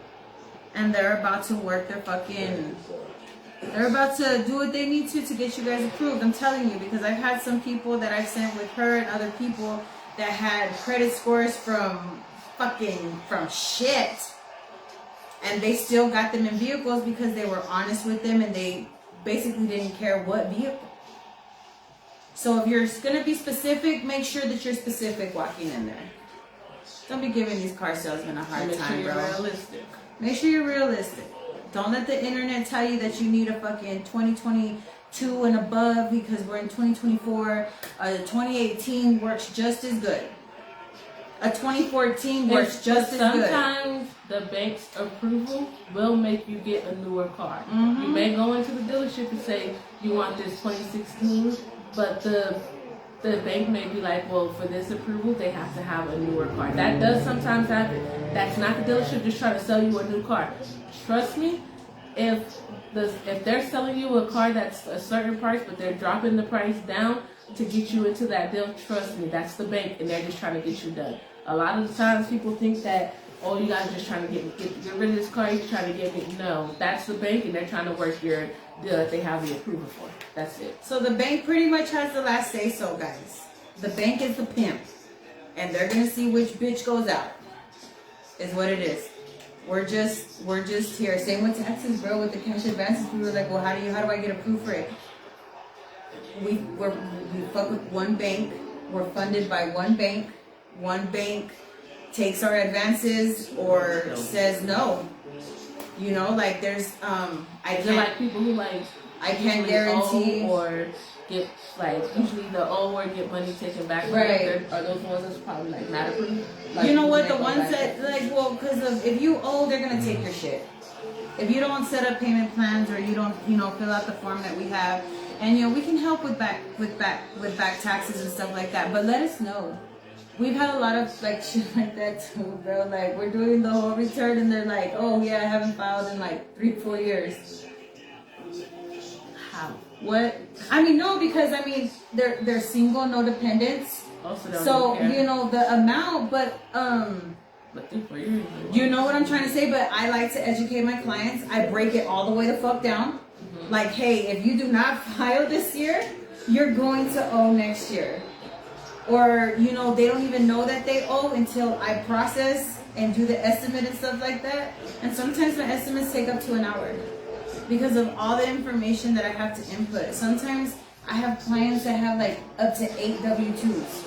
and they're about to work their fucking... They're about to do what they need to get you guys approved. I'm telling you, because I've had some people that I've sent with her and other people that had credit scores from shit. And they still got them in vehicles because they were honest with them and they basically didn't care what vehicle. So if you're going to be specific, make sure that you're specific walking in there. Don't be giving these car salesmen a hard time, bro. Realistic. Make sure you're realistic. Don't let the internet tell you that you need a fucking 2022 and above because we're in 2024. 2018 works just as good. A 2014 works just as good. Sometimes the bank's approval will make you get a newer car. Mm-hmm. You may go into the dealership and say you want this 2016, but the bank may be like, well, for this approval, they have to have a newer car. That does sometimes happen. That's not the dealership just trying to sell you a new car. Trust me, if they're selling you a car that's a certain price, but they're dropping the price down to get you into that deal, trust me, that's the bank, and they're just trying to get you done. A lot of the times people think that, oh, you guys are just trying to get rid of this car, you're trying to get me. No, that's the bank, and they're trying to work your deal that they have the approval for. That's it. So the bank pretty much has the last say so, guys. The bank is the pimp, and they're going to see which bitch goes out, is what it is. We're just here. Same with taxes, bro. With the cash advances, we were like, well, how do I get approved for it? We fuck with one bank. We're funded by one bank. One bank takes our advances or says no. You know, like there's like people who like I can't guarantee or get like usually the old or get money taken back. Right. Are those ones that's probably like not approved? Like, you know what? The ones that like, well, because of if you owe, they're gonna take your shit. If you don't set up payment plans or you don't, fill out the form that we have, and we can help with back taxes and stuff like that. But let us know. We've had a lot of like shit like that too, bro. Like we're doing the whole return, and they're like, "Oh yeah, I haven't filed in like 3-4 years." How? What? I mean, no, because they're single, no dependents. So the amount, but 3-4 years. You know what I'm trying to say? But I like to educate my clients. I break it all the way the fuck down. Mm-hmm. Like, hey, if you do not file this year, you're going to owe next year. or you know, they don't even know that they owe until I process and do the estimate and stuff like that. And sometimes my estimates take up to an hour because of all the information that I have to input. Sometimes I have clients that have like up to 8 W-2s.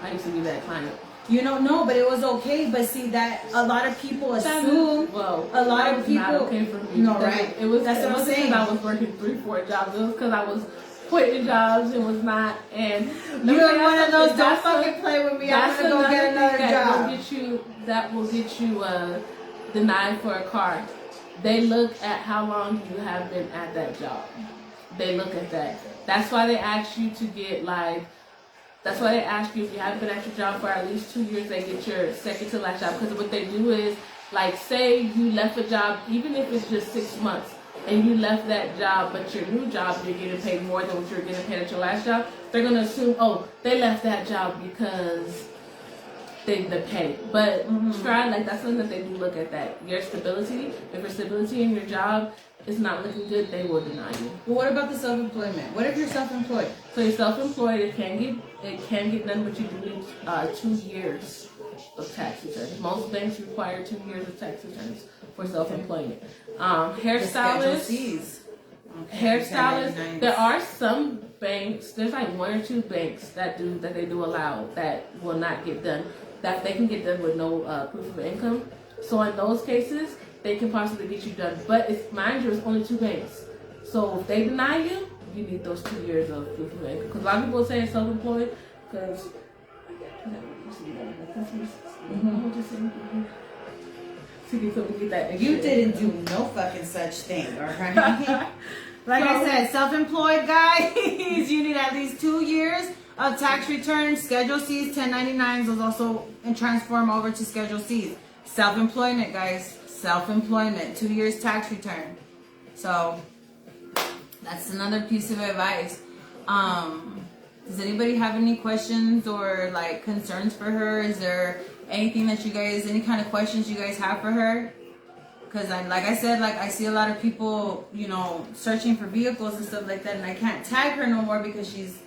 I used to be that client. You know, no, but it was okay. But see, that a lot of people assume. Well, a lot of people. Not okay for me. No, right? It was. That's what I'm saying. I was working 3-4 jobs. It was because I was quitting jobs. It was not. And you're one of those. Don't fucking play with me. I'm gonna go get another job. That will get you denied for a car. They look at how long you have been at that job. They look at that. That's why they ask you to get like. That's why they ask you if you haven't been at your job for at least 2 years, they get your second to last job. Because what they do is, like, say you left a job, even if it's just 6 months, and you left that job, but your new job, you're getting paid more than what you were getting paid at your last job, they're going to assume, oh, they left that job because they pay. But try, like, that's something that they do look at that. Your stability, if your stability in your job is not looking good, they will deny you. But what about the self-employment? What if you're self-employed? So you're self-employed, it can get done, but you do need 2 years of tax returns. Most banks require 2 years of tax returns for self-employment. Hairstylists. Hairstylists. There are some banks. There's like 1 or 2 banks that they do allow that will not get done. That they can get done with no proof of income. So in those cases, they can possibly get you done. But mind you, it's only 2 banks. So if they deny you, you need those 2 years of proof of income. Because a lot of people say self-employed because you didn't do no fucking such thing, alright? Like I said, self-employed guys, you need at least 2 years of tax returns. Schedule C's, 1099s, those also and transform over to Schedule C's. Self-employment, guys. Self-employment, 2 years tax return. So that's another piece of advice. Does anybody have any questions or like concerns for her? Is there anything that you guys, any kind of questions you guys have for her? Because like I said, like I see a lot of people, you know, searching for vehicles and stuff like that, and I can't tag her no more because she's,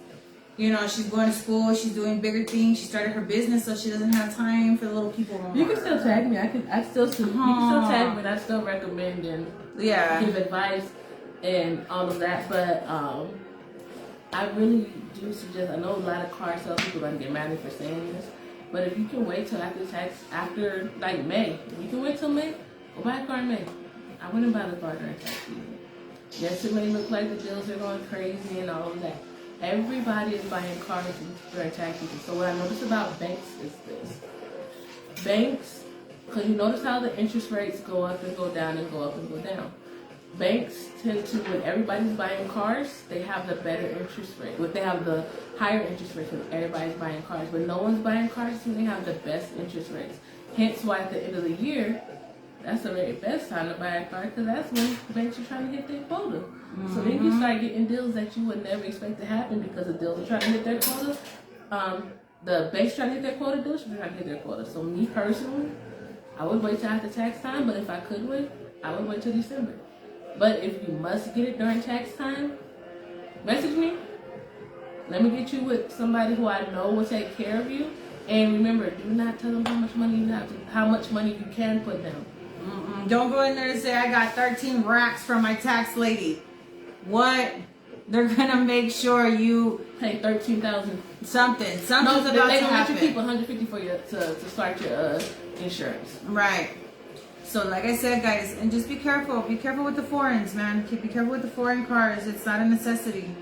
you know, she's going to school, she's doing bigger things, she started her business, so she doesn't have time for the little people no more. You can still tag me. You can still tag me, and I still recommend and give advice and all of that. But I really do suggest. I know a lot of car sales people are gonna get mad at me for saying this, but if you can wait till after like May, if you can wait till May, go buy a car in May. I wouldn't buy the car during tax season. Yes, it may look like the deals are going crazy and all of that. Everybody is buying cars during tax season. So what I notice about banks is this. Banks, because you notice how the interest rates go up and go down and go up and go down. Banks tend to, when everybody's buying cars, they have the better interest rate. But they have the higher interest rates when everybody's buying cars. But no one's buying cars, so they have the best interest rates. Hence why at the end of the year, that's the very best time to buy a car, because that's when banks are trying to hit their quota. So then you start getting deals that you would never expect to happen because the deals are trying to hit their quota. The banks trying to hit their quota, dealerships are trying to hit their quota. So me personally, I would wait till after tax time, but if I could wait, I would wait till December. But if you must get it during tax time, message me. Let me get you with somebody who I know will take care of you. And remember, do not tell them how much money you have, how much money you can put down. Don't go in there and say, I got 13 racks from my tax lady. What? They're gonna make sure you pay $13,000. Something's no, about to happen. They gonna let you keep $150 for you to start your insurance. Right. So like I said, guys, and just be careful. Be careful with the foreigns, man. Be careful with the foreign cars. It's not a necessity.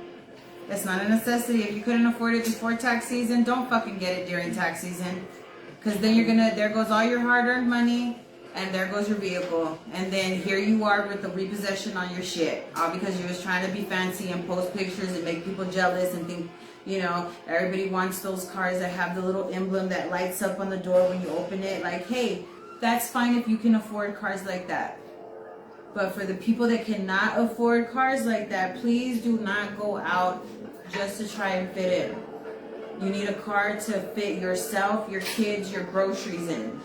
It's not a necessity. If you couldn't afford it before tax season, don't fucking get it during tax season. Because then you're gonna, there goes all your hard-earned money. And there goes your vehicle. And then here you are with the repossession on your shit. All because you was trying to be fancy and post pictures and make people jealous and think, you know, everybody wants those cars that have the little emblem that lights up on the door when you open it. Like, hey, that's fine if you can afford cars like that. But for the people that cannot afford cars like that, please do not go out just to try and fit in. You need a car to fit yourself, your kids, your groceries in.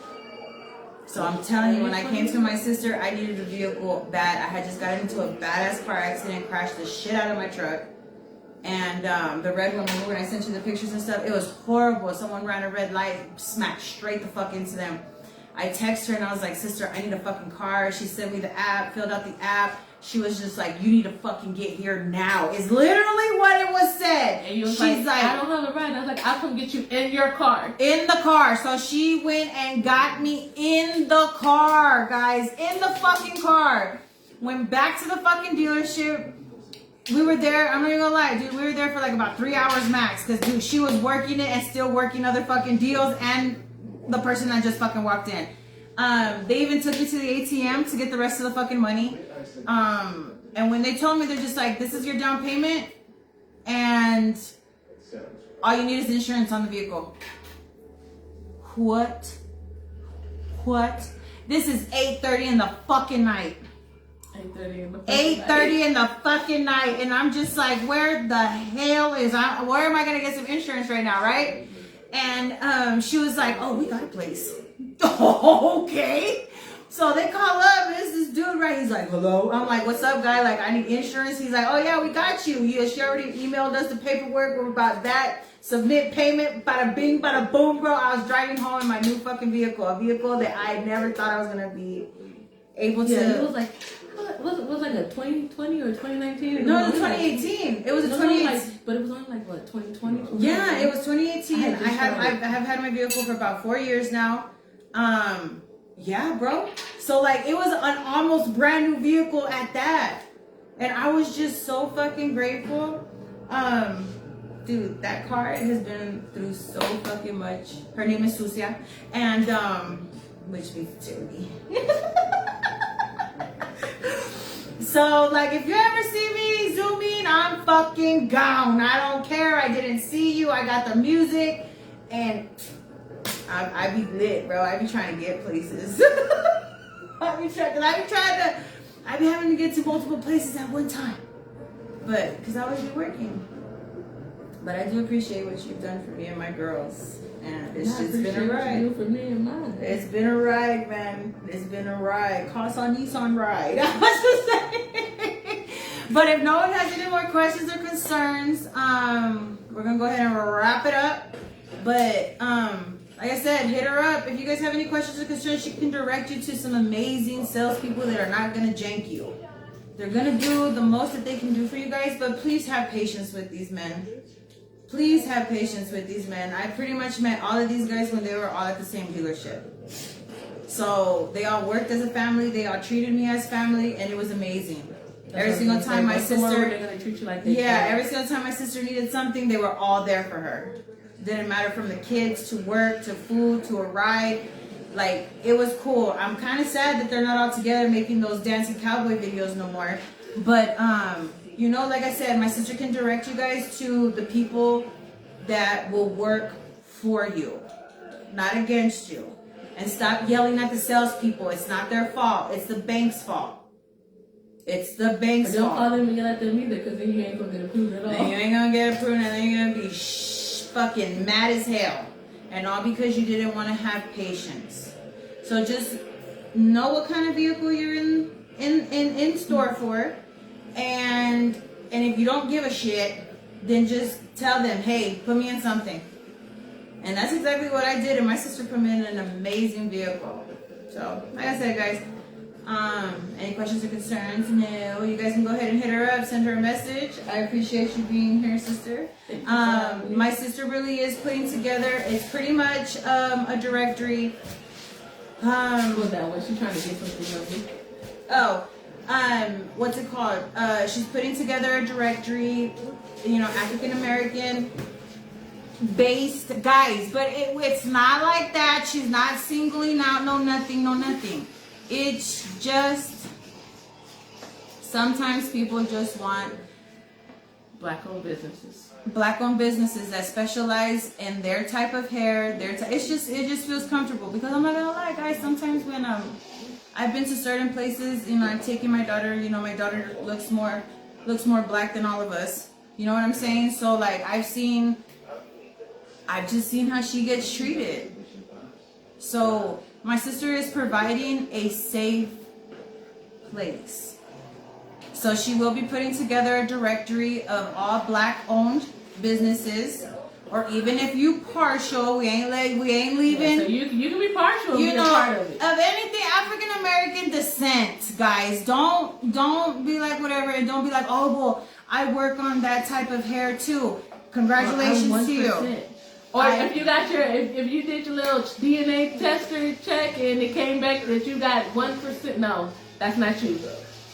So I'm telling you, when I came to my sister, I needed a vehicle bad. I had just got into a badass car accident, crashed the shit out of my truck. And the red one, remember when I sent you the pictures and stuff? It was horrible. Someone ran a red light, smacked straight the fuck into them. I texted her and I was like, sister, I need a fucking car. She sent me the app, filled out the app. She was just like, you need to fucking get here now. Is literally what it was said. And you was She's like, I don't have a ride. I was like, I'll come get you in your car. In the car. So she went and got me in the car, guys. In the fucking car. Went back to the fucking dealership. We were there, I'm not even gonna lie, dude, we were there for like about 3 hours max. Cause dude, she was working it and still working other fucking deals and the person that just fucking walked in. They even took me to the ATM to get the rest of the fucking money. And when they told me, they're just like, this is your down payment and all you need is insurance on the vehicle. What? This is 8:30 in the fucking night. 8:30 in the fucking night, and I'm just like, where the hell is where am I gonna get some insurance right now, right? And she was like, oh, we got a place. Okay. So they call up, and it's this dude, right? He's like, hello. I'm like, what's up, guy? Like, I need insurance. He's like, oh yeah, we got you. Yeah, she already emailed us the paperwork. We're about that. Submit payment. Bada bing, bada boom, bro. I was driving home in my new fucking vehicle, a vehicle that I never thought I was gonna be able to. Yeah, it was like. Was it like a 2020 or 2019? No, it was 2018. It was a 2018. But it was only like what, 2020? Yeah, it was 2018. I have had my vehicle for about 4 years now. Yeah, bro. So like it was an almost brand new vehicle at that, and I was just so fucking grateful. Dude, that car has been through so fucking much. Her name is Susia, and which means charity. So, like, if you ever see me zooming, I'm fucking gone. I don't care. I didn't see you. I got the music. And I be lit, bro. I be trying to get places. I be having to get to multiple places at one time. But, because I always be working. But I do appreciate what you've done for me and my girls. And it's just been a ride. You for me and mine. It's been a ride, man. It's been a ride. Casa Nissan ride. I was just saying. But if no one has any more questions or concerns, we're gonna go ahead and wrap it up. But like I said, hit her up. If you guys have any questions or concerns, she can direct you to some amazing salespeople that are not gonna jank you. They're gonna do the most that they can do for you guys, but please have patience with these men. Please have patience with these men. I pretty much met all of these guys when they were all at the same dealership. So they all worked as a family. They all treated me as family, and it was amazing. Every single time my sister, they're gonna treat you like every single time my sister needed something, they were all there for her. Didn't matter from the kids to work to food to a ride. Like, it was cool. I'm kind of sad that they're not all together making those dancing cowboy videos no more. But you know, like I said, my sister can direct you guys to the people that will work for you, not against you. And stop yelling at the salespeople. It's not their fault. It's the bank's fault. It's the bank's fault. Don't call them and yell at them either, because then you ain't going to get approved at all. Then you ain't going to get approved, and then you're going to be fucking mad as hell. And all because you didn't want to have patience. So just know what kind of vehicle you're in store for. And if you don't give a shit, then just tell them, hey, put me in something. And that's exactly what I did, and my sister put me in an amazing vehicle. So, like I said, guys, any questions or concerns? No, you guys can go ahead and hit her up, send her a message. I appreciate you being here, sister. My sister really is putting together, it's pretty much a directory. What that was? She's trying to get something of me. Oh. What's it called? She's putting together a directory, you know, African American based guys, but it's not like that. She's not singling out no nothing. It's just sometimes people just want Black-owned businesses. Black-owned businesses that specialize in their type of hair. It just feels comfortable, because I'm not gonna lie, guys. Sometimes when I've been to certain places, you know, I'm taking my daughter, you know, my daughter looks more black than all of us. You know what I'm saying? So like I've just seen how she gets treated. So my sister is providing a safe place. So she will be putting together a directory of all Black-owned businesses, or even if you partial, we ain't leaving. Yeah, so you can be partial and You be know, a part of it. of anything African American descent, guys. Don't be like whatever, and don't be like, oh well, I work on that type of hair too. Congratulations to you. 1%. Or if you got your, if you did your little DNA tester check and it came back that you got 1%, no, that's not you.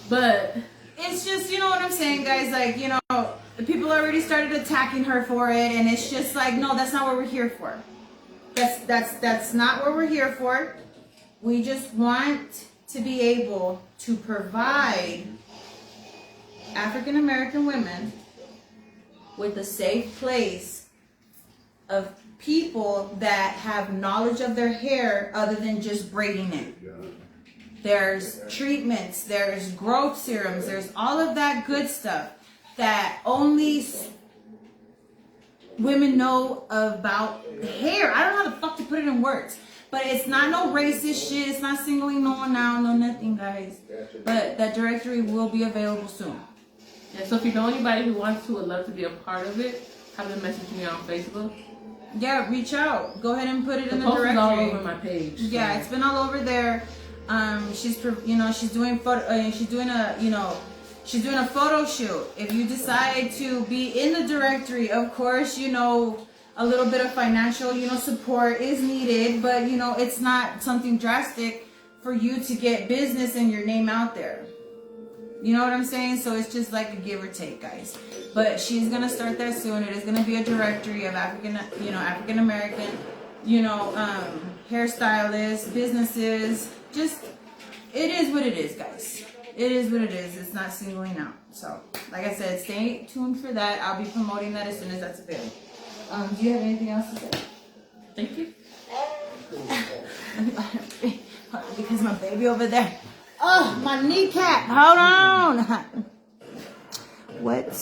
But It's just, you know what I'm saying, guys. Like, you know, people already started attacking her for it, and it's just like, no, that's not what we're here for. That's not what we're here for. We just want to be able to provide African American women with a safe place of people that have knowledge of their hair other than just braiding it. There's treatments, there's growth serums, there's all of that good stuff that only women know about hair. I don't know how the fuck to put it in words. But it's not no racist shit. It's not singling no one out, no nothing, guys. But that directory will be available soon. yeah, so if you know anybody who wants to, would love to be a part of it, have them message me on Facebook. Yeah, reach out. Go ahead and put it in the post directory. is all over my page. So. Yeah, it's been all over there. She's doing a photo shoot. If you decide to be in the directory, of course, you know, a little bit of financial, you know, support is needed, but you know, it's not something drastic for you to get business and your name out there. You know what I'm saying? So it's just like a give or take, guys. But she's gonna start that soon. It is gonna be a directory of African American, hairstylists, businesses. Just, it is what it is, guys. It is what it is. It's not singling out. So, like I said, stay tuned for that. I'll be promoting that as soon as that's available. Do you have anything else to say? Thank you. Because my baby over there. Oh, my kneecap. Hold on. What?